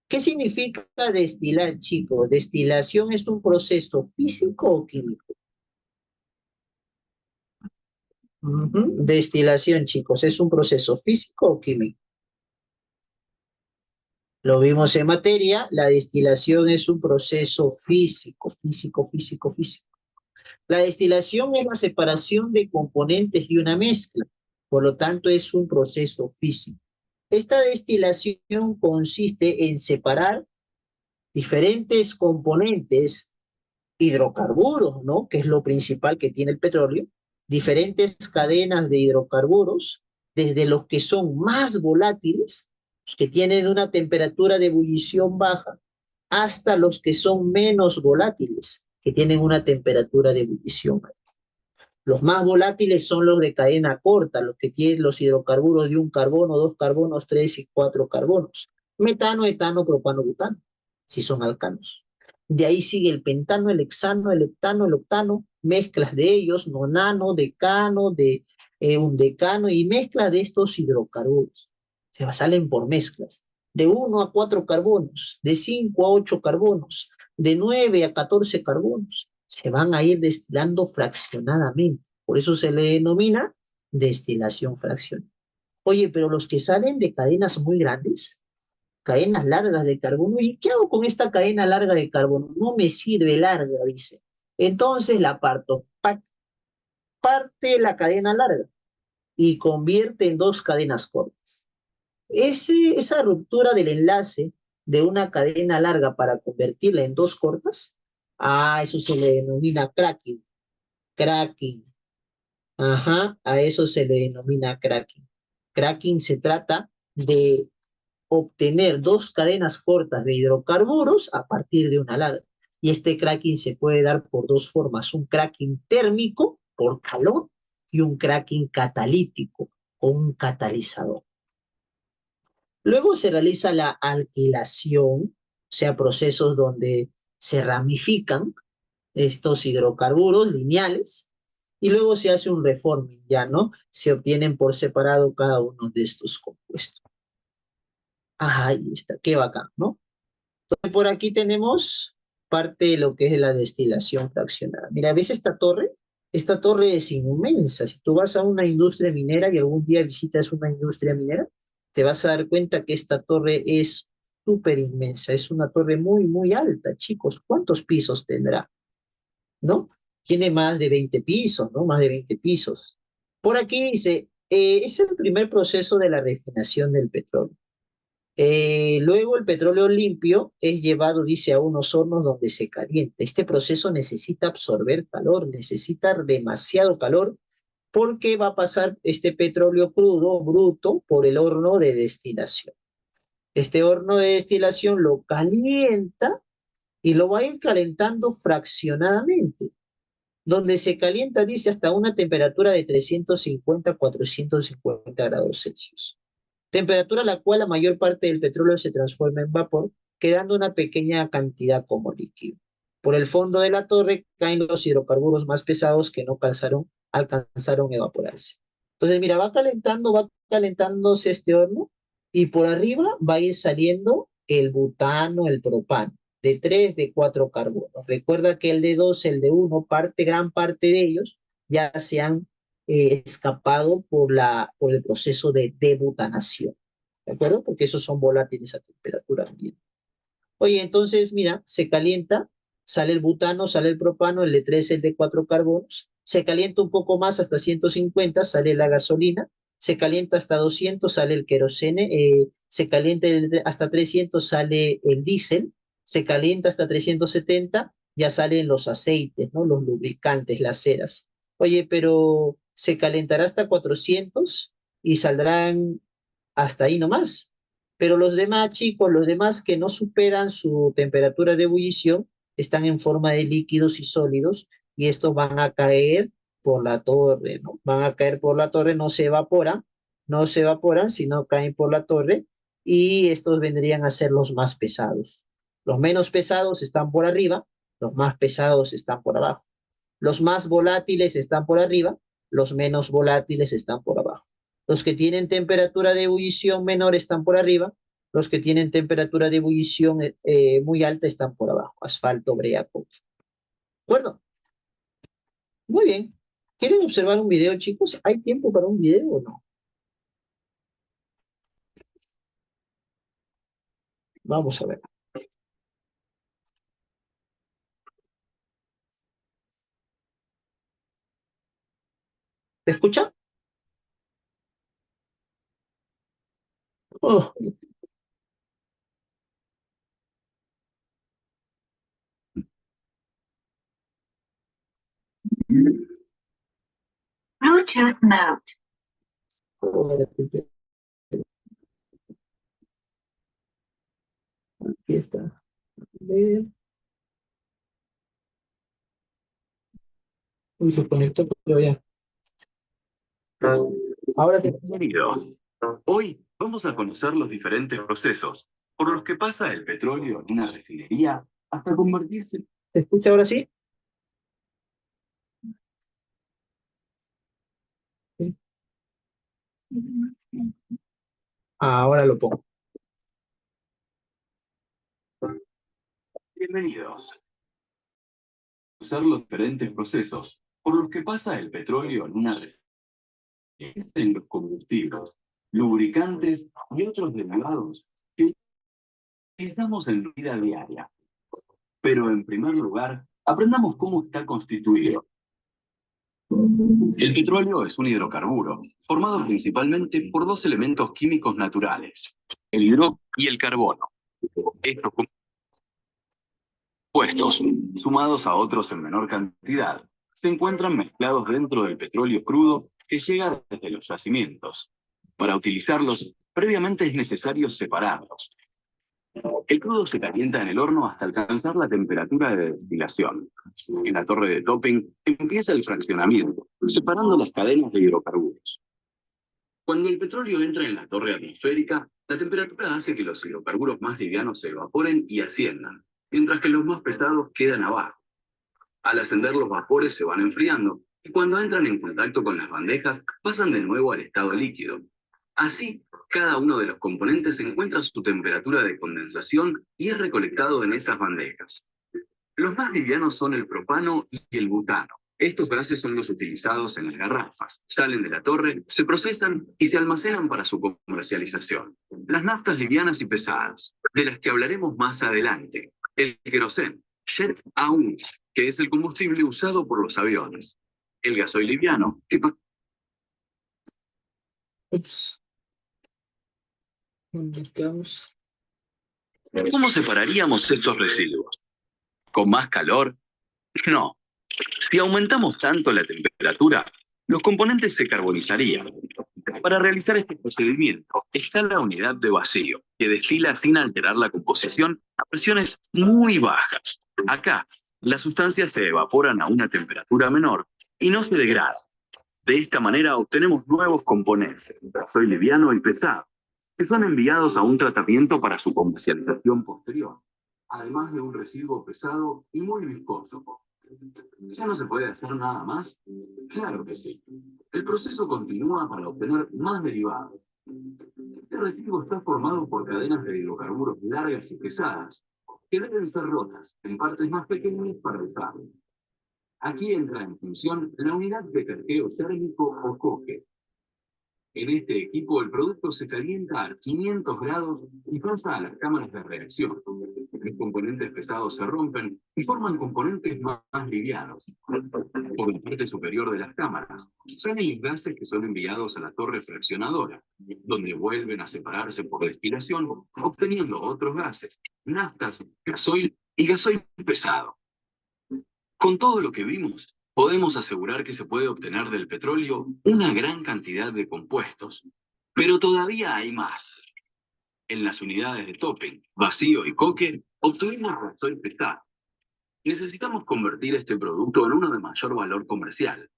¿Qué significa destilar, chicos? ¿Destilación es un proceso físico o químico? Destilación, chicos, ¿es un proceso físico o químico? Lo vimos en materia, la destilación es un proceso físico, físico, físico, físico. La destilación es la separación de componentes de una mezcla, por lo tanto es un proceso físico. Esta destilación consiste en separar diferentes componentes, hidrocarburos, ¿no? Que es lo principal que tiene el petróleo, diferentes cadenas de hidrocarburos, desde los que son más volátiles, los que tienen una temperatura de ebullición baja, hasta los que son menos volátiles, que tienen una temperatura de ebullición alta. Los más volátiles son los de cadena corta, los que tienen los hidrocarburos de un carbono, dos carbonos, tres y cuatro carbonos. Metano, etano, propano, butano, si son alcanos. De ahí sigue el pentano, el hexano, el heptano, el octano, mezclas de ellos, nonano, decano, un decano y mezcla de estos hidrocarburos. Se salen por mezclas, de 1 a 4 carbonos, de 5 a 8 carbonos, de 9 a 14 carbonos. Se van a ir destilando fraccionadamente. Por eso se le denomina destilación fraccionada. Oye, pero los que salen de cadenas muy grandes, cadenas largas de carbono, ¿y qué hago con esta cadena larga de carbono? No me sirve larga, dice. Entonces la parto, parte la cadena larga y convierte en dos cadenas cortas. Esa ruptura del enlace de una cadena larga para convertirla en dos cortas, eso se le denomina cracking. Cracking. Ajá, a eso se le denomina cracking. Cracking se trata de obtener dos cadenas cortas de hidrocarburos a partir de una larga. Y este cracking se puede dar por dos formas, un cracking térmico por calor y un cracking catalítico o un catalizador. Luego se realiza la alquilación, o sea, procesos donde se ramifican estos hidrocarburos lineales y luego se hace un reforming, ya, ¿no? Se obtienen por separado cada uno de estos compuestos. Ahí está, qué bacán, ¿no? Entonces, por aquí tenemos parte de lo que es la destilación fraccionada. Mira, ¿ves esta torre? Esta torre es inmensa. Si tú vas a una industria minera y algún día visitas una industria minera, te vas a dar cuenta que esta torre es súper inmensa. Es una torre muy, muy alta, chicos. ¿Cuántos pisos tendrá? ¿No? Tiene más de 20 pisos, ¿no? Más de 20 pisos. Por aquí dice, es el primer proceso de la refinación del petróleo. Luego el petróleo limpio es llevado, dice, a unos hornos donde se calienta. Este proceso necesita absorber calor, necesita demasiado calor porque va a pasar este petróleo crudo, bruto, por el horno de destilación. Este horno de destilación lo calienta y lo va a ir calentando fraccionadamente. Donde se calienta, dice, hasta una temperatura de 350 a 450 grados Celsius, temperatura a la cual la mayor parte del petróleo se transforma en vapor, quedando una pequeña cantidad como líquido. Por el fondo de la torre caen los hidrocarburos más pesados que no alcanzaron a evaporarse. Entonces, mira, va calentándose este horno y por arriba va a ir saliendo el butano, el propano, de 3, de 4 carbonos. Recuerda que el de 2, el de 1, gran parte de ellos ya se han escapado por el proceso de debutanación, ¿de acuerdo? Porque esos son volátiles a temperatura ambiente. Oye, entonces, mira, se calienta, sale el butano, sale el propano, el de 3, el de 4 carbonos, se calienta un poco más hasta 150, sale la gasolina, se calienta hasta 200, sale el querosene, se calienta hasta 300, sale el diésel, se calienta hasta 370, ya salen los aceites, ¿no? Los lubricantes, las ceras. Oye, pero se calentará hasta 400 y saldrán hasta ahí nomás. Pero los demás chicos, los demás que no superan su temperatura de ebullición, están en forma de líquidos y sólidos y estos van a caer por la torre, ¿no? Van a caer por la torre, no se evaporan, sino caen por la torre y estos vendrían a ser los más pesados. Los menos pesados están por arriba, los más pesados están por abajo. Los más volátiles están por arriba, los menos volátiles están por abajo. Los que tienen temperatura de ebullición menor están por arriba, los que tienen temperatura de ebullición muy alta están por abajo. Asfalto, brea, coque. ¿De acuerdo? Muy bien. ¿Quieren observar un video, chicos? ¿Hay tiempo para un video o no? Vamos a ver. ¿Te escucha? Oh, Bluetooth mode. Aquí está. A ver. Uy, se conectó, pero ya. Ahora te... Bienvenidos. Hoy vamos a conocer los diferentes procesos por los que pasa el petróleo en una refinería hasta convertirse. ¿Se escucha ahora sí? Sí. Ahora lo pongo. Bienvenidos a conocer los diferentes procesos por los que pasa el petróleo en una refinería, en los combustibles, lubricantes y otros derivados que utilizamos en la vida diaria. Pero en primer lugar, aprendamos cómo está constituido. El petróleo es un hidrocarburo, formado principalmente por dos elementos químicos naturales, el hidrógeno y el carbono. Estos compuestos, sumados a otros en menor cantidad, se encuentran mezclados dentro del petróleo crudo que llega desde los yacimientos. Para utilizarlos, previamente es necesario separarlos. El crudo se calienta en el horno hasta alcanzar la temperatura de destilación. En la torre de topping empieza el fraccionamiento, separando las cadenas de hidrocarburos. Cuando el petróleo entra en la torre atmosférica, la temperatura hace que los hidrocarburos más livianos se evaporen y asciendan, mientras que los más pesados quedan abajo. Al ascender, los vapores se van enfriando y cuando entran en contacto con las bandejas, pasan de nuevo al estado líquido. Así, cada uno de los componentes encuentra su temperatura de condensación y es recolectado en esas bandejas. Los más livianos son el propano y el butano. Estos gases son los utilizados en las garrafas. Salen de la torre, se procesan y se almacenan para su comercialización. Las naftas livianas y pesadas, de las que hablaremos más adelante. El queroseno, jet A1, que es el combustible usado por los aviones. El gasoil liviano, que Ups. ¿Dónde estamos? ¿cómo separaríamos estos residuos? ¿Con más calor? No. Si aumentamos tanto la temperatura, los componentes se carbonizarían. Para realizar este procedimiento está la unidad de vacío, que destila sin alterar la composición a presiones muy bajas. Acá, las sustancias se evaporan a una temperatura menor y no se degradan. De esta manera obtenemos nuevos componentes, gasoil liviano y pesado, que son enviados a un tratamiento para su comercialización posterior, además de un residuo pesado y muy viscoso. ¿Ya no se puede hacer nada más? Claro que sí. El proceso continúa para obtener más derivados. Este residuo está formado por cadenas de hidrocarburos largas y pesadas, que deben ser rotas en partes más pequeñas para desarme. Aquí entra en función la unidad de cargueo térmico o coque. En este equipo el producto se calienta a 500 grados y pasa a las cámaras de reacción. Los componentes pesados se rompen y forman componentes más livianos. Por la parte superior de las cámaras salen los gases que son enviados a la torre fraccionadora, donde vuelven a separarse por destilación, obteniendo otros gases, naftas, gasoil y gasoil pesado. Con todo lo que vimos, podemos asegurar que se puede obtener del petróleo una gran cantidad de compuestos. Pero todavía hay más. En las unidades de topping, vacío y coque, obtuvimos gasoil pesado. Necesitamos convertir este producto en uno de mayor valor comercial.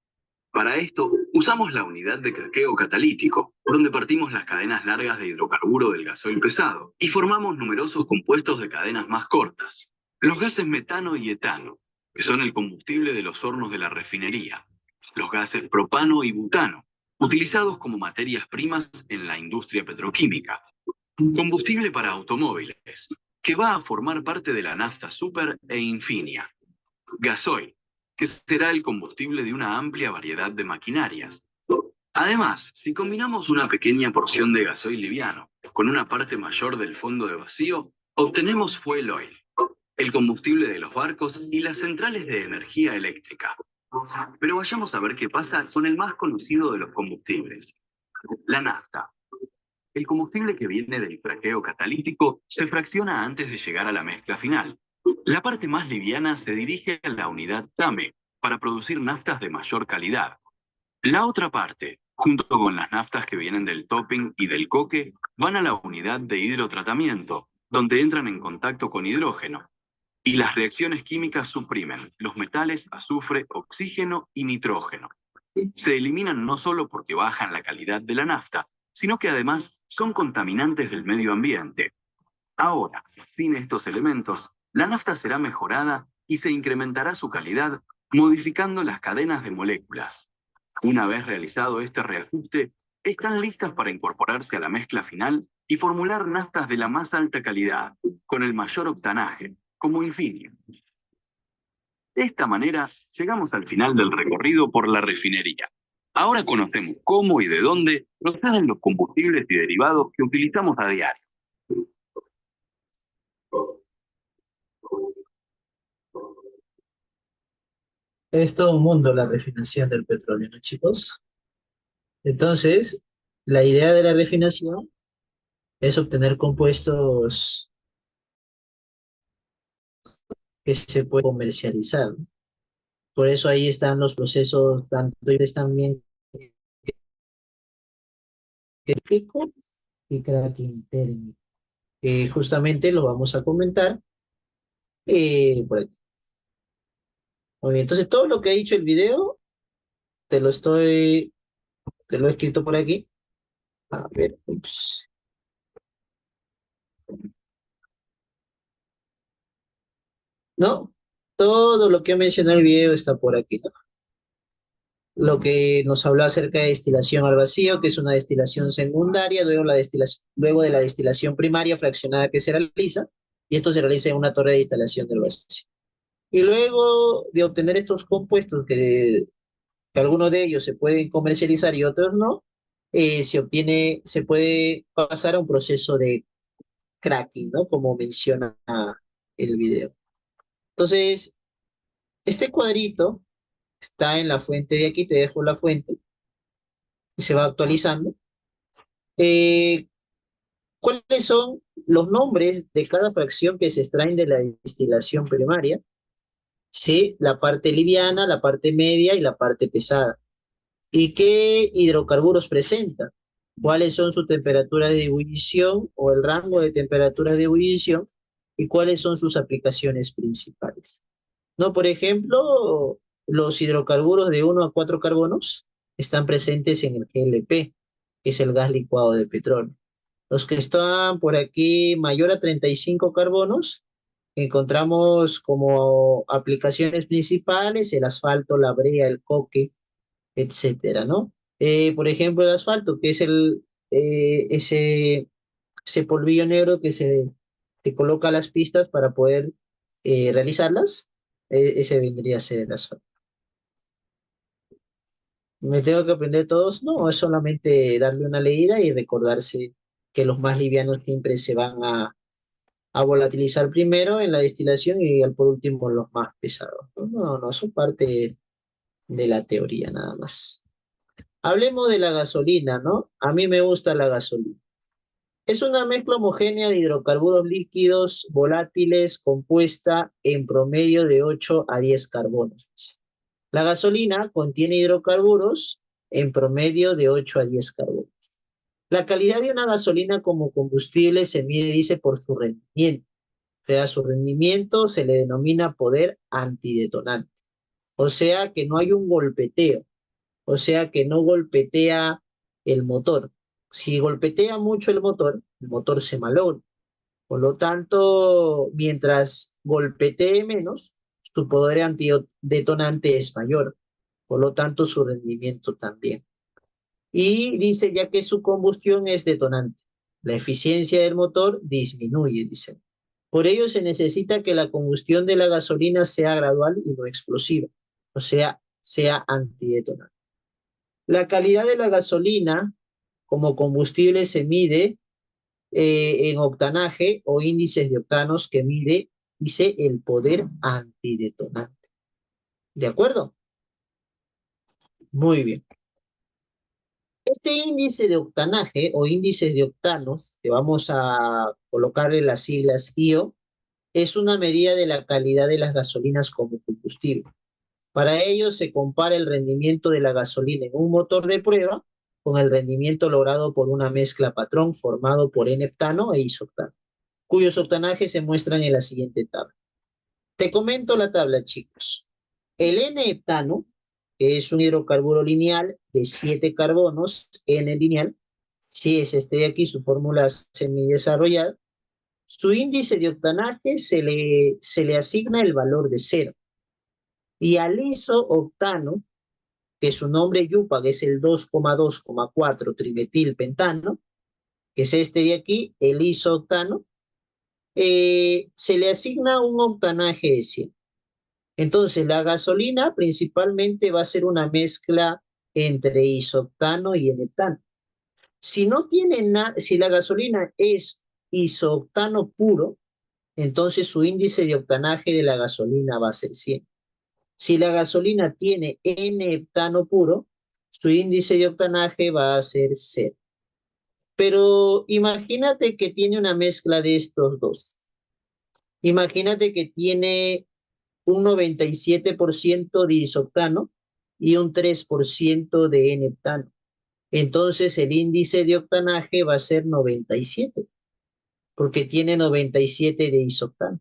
Para esto, usamos la unidad de craqueo catalítico, donde partimos las cadenas largas de hidrocarburo del gasoil pesado y formamos numerosos compuestos de cadenas más cortas. Los gases metano y etano, que son el combustible de los hornos de la refinería. Los gases propano y butano, utilizados como materias primas en la industria petroquímica. Combustible para automóviles, que va a formar parte de la nafta super e infinia. Gasoil, que será el combustible de una amplia variedad de maquinarias. Además, si combinamos una pequeña porción de gasoil liviano con una parte mayor del fondo de vacío, obtenemos fuel oil, el combustible de los barcos y las centrales de energía eléctrica. Pero vayamos a ver qué pasa con el más conocido de los combustibles, la nafta. El combustible que viene del craqueo catalítico se fracciona antes de llegar a la mezcla final. La parte más liviana se dirige a la unidad TAME para producir naftas de mayor calidad. La otra parte, junto con las naftas que vienen del topping y del coque, van a la unidad de hidrotratamiento, donde entran en contacto con hidrógeno. Y las reacciones químicas suprimen los metales azufre, oxígeno y nitrógeno. Se eliminan no solo porque bajan la calidad de la nafta, sino que además son contaminantes del medio ambiente. Ahora, sin estos elementos, la nafta será mejorada y se incrementará su calidad modificando las cadenas de moléculas. Una vez realizado este reajuste, están listas para incorporarse a la mezcla final y formular naftas de la más alta calidad, con el mayor octanaje, como Infinia. De esta manera, llegamos al final del recorrido por la refinería. Ahora conocemos cómo y de dónde proceden los combustibles y derivados que utilizamos a diario. Es todo un mundo la refinación del petróleo, ¿no, chicos? Entonces, la idea de la refinación es obtener compuestos que se pueden comercializar, ¿no? Por eso ahí están los procesos tanto también térmico y cracking térmico, que justamente lo vamos a comentar por aquí. Muy bien, entonces todo lo que ha dicho el video te lo estoy, te lo he escrito por aquí. A ver, ups. No, todo lo que he mencionado en el video está por aquí, ¿no? Lo que nos habló acerca de destilación al vacío, que es una destilación secundaria, luego de la destilación primaria fraccionada que se realiza, y esto se realiza en una torre de destilación del vacío. Y luego de obtener estos compuestos, que algunos de ellos se pueden comercializar y otros no, se puede pasar a un proceso de cracking, ¿no? Como menciona el video. Entonces, este cuadrito está en la fuente de aquí, te dejo la fuente, y se va actualizando. Eh, ¿Cuáles son los nombres de cada fracción que se extraen de la destilación primaria? Sí, la parte liviana, la parte media y la parte pesada. ¿Y qué hidrocarburos presenta? ¿Cuáles son sus temperaturas de ebullición o el rango de temperaturas de ebullición? ¿Y cuáles son sus aplicaciones principales? No, por ejemplo, los hidrocarburos de 1 a 4 carbonos están presentes en el GLP, que es el gas licuado de petróleo. Los que están por aquí mayor a 35 carbonos, encontramos como aplicaciones principales el asfalto, la brea, el coque, etcétera, ¿no? Por ejemplo, el asfalto, que es ese polvillo negro que coloca las pistas para poder realizarlas, ese vendría a ser el asfalto. ¿Me tengo que aprender todos? No, es solamente darle una leída y recordarse que los más livianos siempre se van a volatilizar primero en la destilación y por último los más pesados. No, no, no, son parte de la teoría nada más. Hablemos de la gasolina, ¿no? A mí me gusta la gasolina. Es una mezcla homogénea de hidrocarburos líquidos volátiles compuesta en promedio de 8 a 10 carbonos. La gasolina contiene hidrocarburos en promedio de 8 a 10 carbonos. La calidad de una gasolina como combustible se mide, dice, por su rendimiento. O sea, su rendimiento se le denomina poder antidetonante. O sea, que no hay un golpeteo. O sea, que no golpetea el motor. Si golpetea mucho el motor se malogra. Por lo tanto, mientras golpetee menos, su poder antidetonante es mayor. Por lo tanto, su rendimiento también. Y dice ya que su combustión es detonante. La eficiencia del motor disminuye, dice. Por ello se necesita que la combustión de la gasolina sea gradual y no explosiva, o sea antidetonante. La calidad de la gasolina como combustible se mide en octanaje o índices de octanos que mide, dice, el poder antidetonante. ¿De acuerdo? Muy bien. Este índice de octanaje o índice de octanos, que vamos a colocarle las siglas IO, es una medida de la calidad de las gasolinas como combustible. Para ello se compara el rendimiento de la gasolina en un motor de prueba con el rendimiento logrado por una mezcla patrón formado por N-heptano e isoctano, cuyos octanajes se muestran en la siguiente tabla. Te comento la tabla, chicos. El N-heptano, que es un hidrocarburo lineal de 7 carbonos, N lineal, si es este de aquí, su fórmula semidesarrollada, su índice de octanaje se le asigna el valor de 0. Y al isooctano, que su nombre YUPAC es el 2,2,4 trimetilpentano, que es este de aquí, el isooctano, se le asigna un octanaje de 100. Entonces, la gasolina principalmente va a ser una mezcla entre isooctano y N-heptano. Si no tiene si la gasolina es isooctano puro, entonces su índice de octanaje de la gasolina va a ser 100. Si la gasolina tiene N-heptano puro, su índice de octanaje va a ser 0. Pero imagínate que tiene una mezcla de estos dos. Imagínate que tiene un 97% de isoctano y un 3% de N-heptano. Entonces el índice de octanaje va a ser 97, porque tiene 97 de isoctano.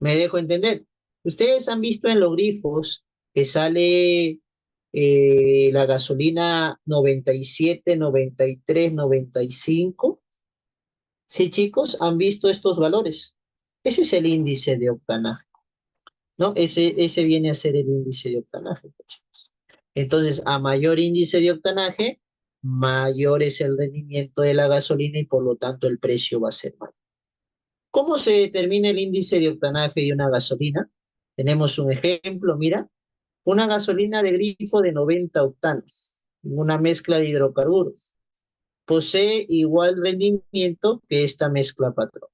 ¿Me dejo entender? Ustedes han visto en los grifos que sale la gasolina 97, 93, 95. Sí, chicos, han visto estos valores. Ese es el índice de octanaje, ¿no? Ese viene a ser el índice de octanaje, pues, chicos. Entonces, a mayor índice de octanaje, mayor es el rendimiento de la gasolina y por lo tanto el precio va a ser mayor. ¿Cómo se determina el índice de octanaje de una gasolina? Tenemos un ejemplo, mira, una gasolina de grifo de 90 octanos, una mezcla de hidrocarburos, posee igual rendimiento que esta mezcla patrón.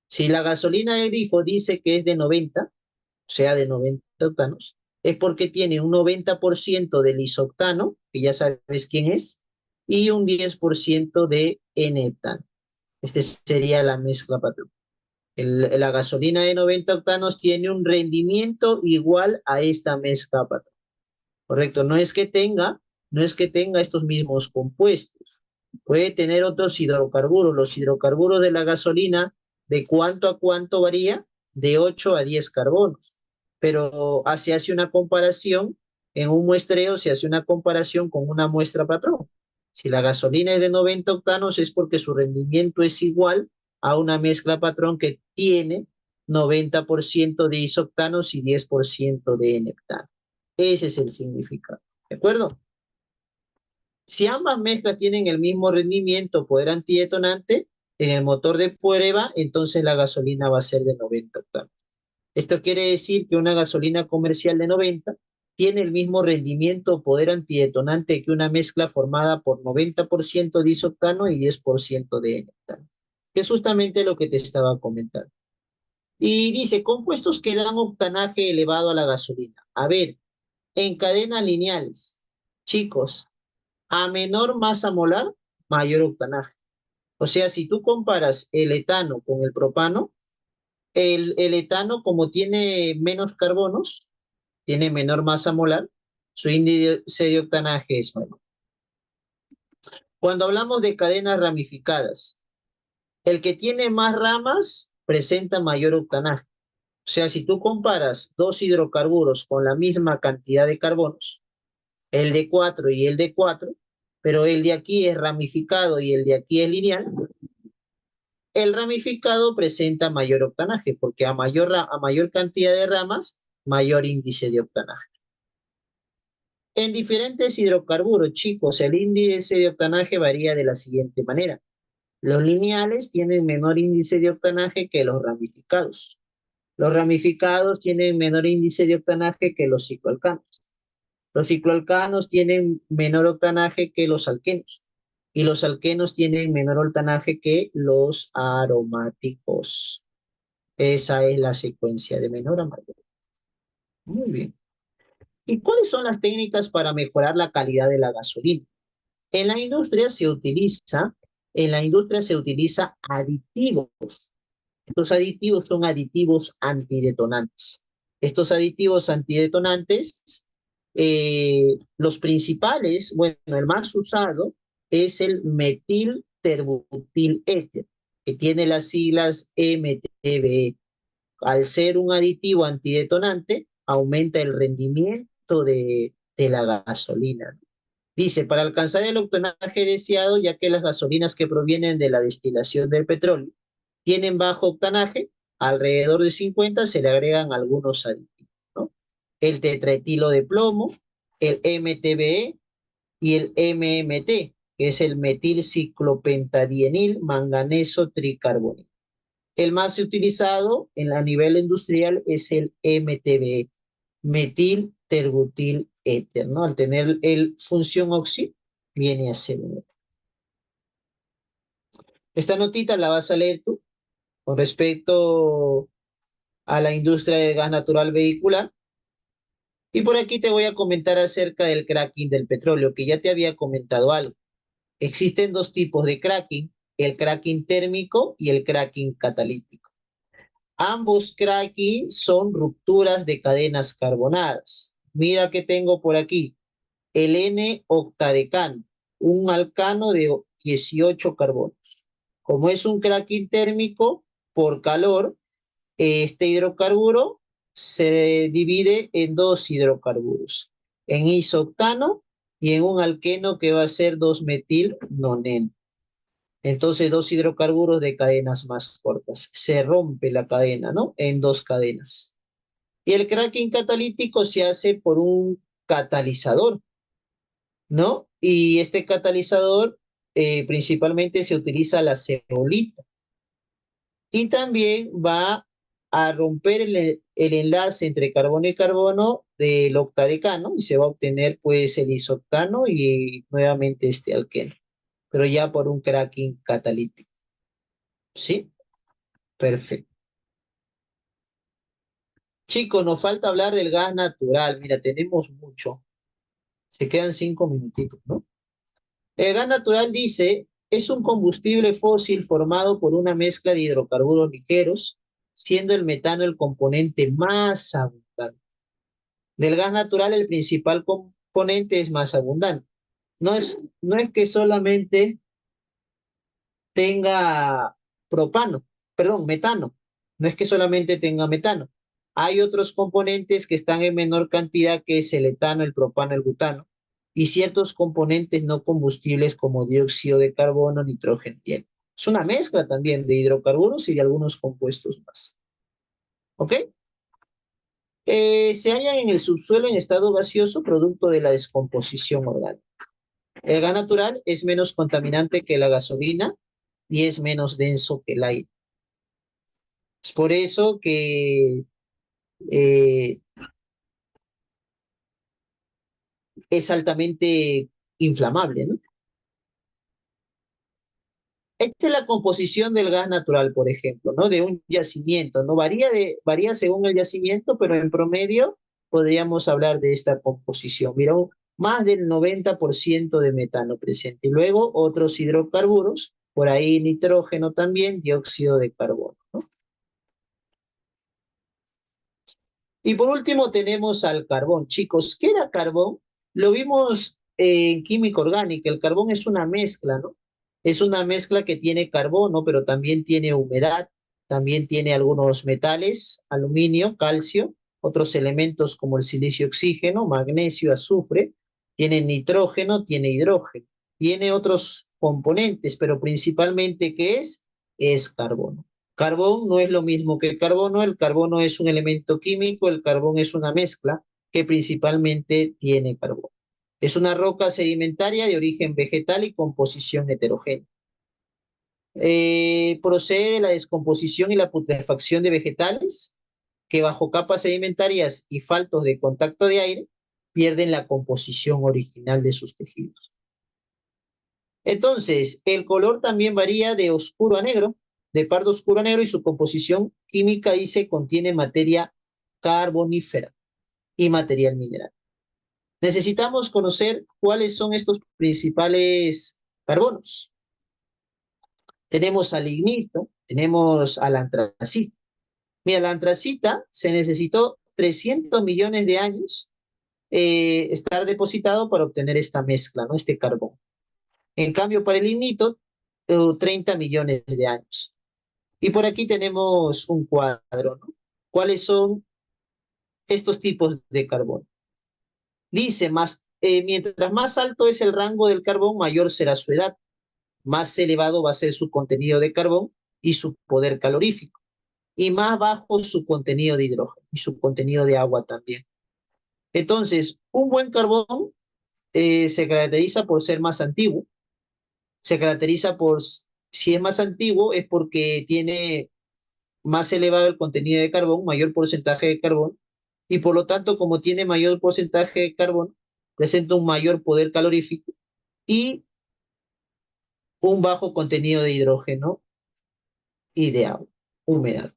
Si la gasolina de grifo dice que es de 90, o sea, de 90 octanos, es porque tiene un 90% del isoctano, que ya sabes quién es, y un 10% de N-heptano. Este sería la mezcla patrón. La gasolina de 90 octanos tiene un rendimiento igual a esta mezcla patrón. Correcto, no es que tenga estos mismos compuestos. Puede tener otros hidrocarburos. Los hidrocarburos de la gasolina, ¿de cuánto a cuánto varía? De 8 a 10 carbonos. Pero se hace una comparación, en un muestreo se hace una comparación con una muestra patrón. Si la gasolina es de 90 octanos es porque su rendimiento es igual a una mezcla patrón que tiene 90% de isoctanos y 10% de N-heptano. Ese es el significado. ¿De acuerdo? Si ambas mezclas tienen el mismo rendimiento, poder antidetonante, en el motor de prueba, entonces la gasolina va a ser de 90 octanos. Esto quiere decir que una gasolina comercial de 90 tiene el mismo rendimiento o poder antidetonante que una mezcla formada por 90% de isoctano y 10% de N-heptano, que es justamente lo que te estaba comentando. Y dice, compuestos que dan octanaje elevado a la gasolina. A ver, en cadenas lineales, chicos, a menor masa molar, mayor octanaje. O sea, si tú comparas el etano con el propano, el etano, como tiene menos carbonos, tiene menor masa molar, su índice de octanaje es menor. Cuando hablamos de cadenas ramificadas, el que tiene más ramas presenta mayor octanaje. O sea, si tú comparas dos hidrocarburos con la misma cantidad de carbonos, el de 4 y el de 4, pero el de aquí es ramificado y el de aquí es lineal, el ramificado presenta mayor octanaje, porque a mayor cantidad de ramas, mayor índice de octanaje. En diferentes hidrocarburos, chicos, el índice de octanaje varía de la siguiente manera. Los lineales tienen menor índice de octanaje que los ramificados. Los ramificados tienen menor índice de octanaje que los cicloalcanos. Los cicloalcanos tienen menor octanaje que los alquenos. Y los alquenos tienen menor octanaje que los aromáticos. Esa es la secuencia de menor a mayor. Muy bien. ¿Y cuáles son las técnicas para mejorar la calidad de la gasolina? En la industria se utiliza, aditivos. Estos aditivos son aditivos antidetonantes. Estos aditivos antidetonantes, los principales, bueno, el más usado es el metilterbutil-éter, que tiene las siglas MTBE. Al ser un aditivo antidetonante, aumenta el rendimiento de la gasolina. Dice, para alcanzar el octanaje deseado, ya que las gasolinas que provienen de la destilación del petróleo tienen bajo octanaje, alrededor de 50 se le agregan algunos aditivos, ¿no? El tetraetilo de plomo, el MTBE y el MMT, que es el metilciclopentadienil manganeso tricarbonato. El más utilizado a nivel industrial es el MTBE, metil terbutil éter, ¿no? Al tener el función oxi, viene a ser un éter. Esta notita la vas a leer tú con respecto a la industria del gas natural vehicular. Y por aquí te voy a comentar acerca del cracking del petróleo, que ya te había comentado algo. Existen dos tipos de cracking, el cracking térmico y el cracking catalítico. Ambos cracking son rupturas de cadenas carbonadas. Mira que tengo por aquí el N-octadecano, un alcano de 18 carbonos. Como es un cracking térmico, por calor, este hidrocarburo se divide en dos hidrocarburos, en isoctano y en un alqueno que va a ser 2-metil-noneno. Entonces, dos hidrocarburos de cadenas más cortas. Se rompe la cadena, ¿no? En dos cadenas. Y el cracking catalítico se hace por un catalizador, ¿no? Y este catalizador principalmente se utiliza la ceolita. Y también va a romper el enlace entre carbono y carbono del octadecano y se va a obtener pues el isoctano y nuevamente este alqueno, pero ya por un cracking catalítico. ¿Sí? Perfecto. Chicos, nos falta hablar del gas natural. Mira, tenemos mucho. Se quedan 5 minutitos, ¿no? El gas natural dice, es un combustible fósil formado por una mezcla de hidrocarburos ligeros, siendo el metano el componente más abundante. Del gas natural, el principal componente es más abundante. No es que solamente tenga propano, perdón, metano. No es que solamente tenga metano. Hay otros componentes que están en menor cantidad, que es el etano, el propano, el butano, y ciertos componentes no combustibles como dióxido de carbono, nitrógeno y helio. Es una mezcla también de hidrocarburos y de algunos compuestos más. ¿Ok? Se hallan en el subsuelo en estado gaseoso producto de la descomposición orgánica. El gas natural es menos contaminante que la gasolina y es menos denso que el aire. Es por eso que eh, es altamente inflamable, ¿no? Esta es la composición del gas natural, por ejemplo, ¿no? De un yacimiento, ¿no? Varía según el yacimiento, pero en promedio podríamos hablar de esta composición. Mira, más del 90% de metano presente. Y luego otros hidrocarburos, por ahí nitrógeno también, dióxido de carbono, ¿no? Y por último tenemos al carbón. Chicos, ¿qué era carbón? Lo vimos en química orgánica. El carbón es una mezcla, ¿no? Es una mezcla que tiene carbono, pero también tiene humedad, también tiene algunos metales, aluminio, calcio, otros elementos como el silicio, oxígeno, magnesio, azufre, tiene nitrógeno, tiene hidrógeno, tiene otros componentes, pero principalmente, ¿qué es? Es carbono. Carbón no es lo mismo que el carbono es un elemento químico, el carbón es una mezcla que principalmente tiene carbón. Es una roca sedimentaria de origen vegetal y composición heterogénea. Procede de la descomposición y la putrefacción de vegetales que bajo capas sedimentarias y faltos de contacto de aire pierden la composición original de sus tejidos. Entonces, el color también varía de oscuro a negro, de pardo oscuro a negro, y su composición química dice contiene materia carbonífera y material mineral. Necesitamos conocer cuáles son estos principales carbonos. Tenemos al lignito, tenemos al antracita. Mira, la antracita se necesitó 300 millones de años estar depositado para obtener esta mezcla, ¿no? Este carbón. En cambio, para el lignito, 30 millones de años. Y por aquí tenemos un cuadro, ¿no? ¿Cuáles son estos tipos de carbón? Dice, mientras más alto es el rango del carbón, mayor será su edad, más elevado va a ser su contenido de carbón y su poder calorífico, y más bajo su contenido de hidrógeno y su contenido de agua también. Entonces, un buen carbón se caracteriza por ser más antiguo, se caracteriza por, si es más antiguo, es porque tiene más elevado el contenido de carbón, mayor porcentaje de carbón, y por lo tanto, como tiene mayor porcentaje de carbón, presenta un mayor poder calorífico y un bajo contenido de hidrógeno y de agua, humedad.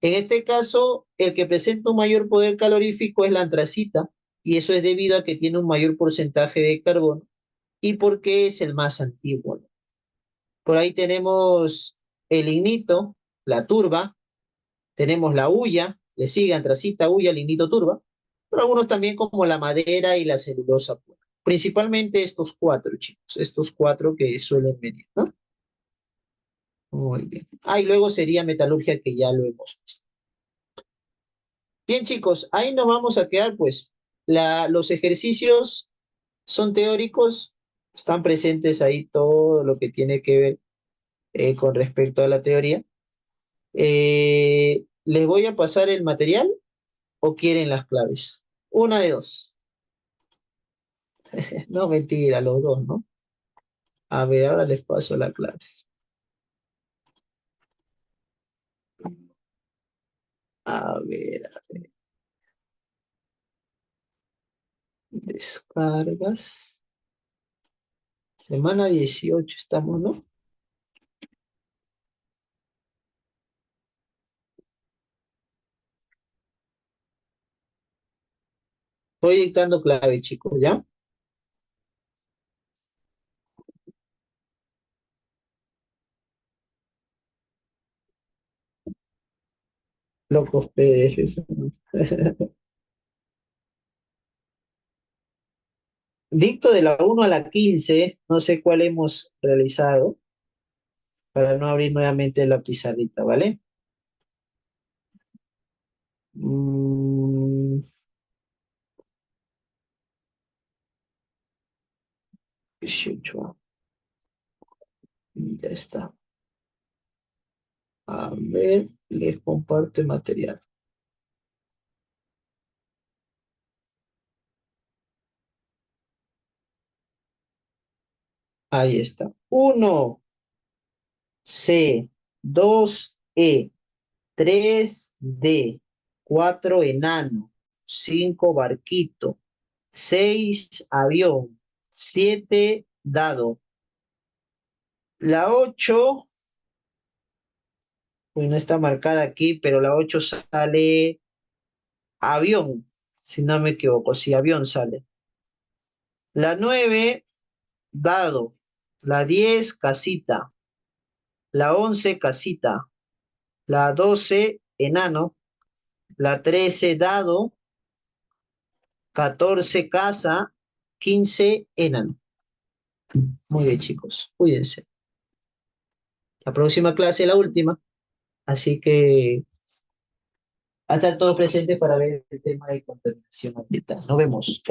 En este caso, el que presenta un mayor poder calorífico es la antracita, y eso es debido a que tiene un mayor porcentaje de carbón y porque es el más antiguo. Por ahí tenemos el lignito, la turba, tenemos la hulla, le sigue antracita, hulla, lignito, turba, pero algunos también como la madera y la celulosa pura. Principalmente estos cuatro, chicos, estos cuatro que suelen venir, ¿no? Muy bien. Ah, y luego sería metalurgia que ya lo hemos visto. Bien, chicos, ahí nos vamos a quedar, pues. Los ejercicios son teóricos, están presentes ahí todo lo que tiene que ver con respecto a la teoría. ¿Les voy a pasar el material o quieren las claves? Una de dos. No, mentira, los dos, ¿no? A ver, ahora les paso las claves. A ver, descargas. Semana 18 estamos, ¿no? Estoy dictando clave, chicos, ¿ya? Locos PDFs. Dicto de la 1 a la 15, no sé cuál hemos realizado, para no abrir nuevamente la pizarrita, ¿vale? 18. Ya está. A ver, les comparto el material. Ahí está. 1C, 2E, 3D, 4 enano, 5 barquito, 6 avión, 7 dado. La 8, pues no está marcada aquí, pero la 8 sale avión, si no me equivoco, sí, avión sale. La 9 dado. La 10 casita. La 11 casita. La 12 enano. La 13 dado. 14 casa. 15 enano. Muy bien, chicos, cuídense. La próxima clase, la última. Así que a estar todos presentes para ver el tema de contaminación ambiental. Nos vemos.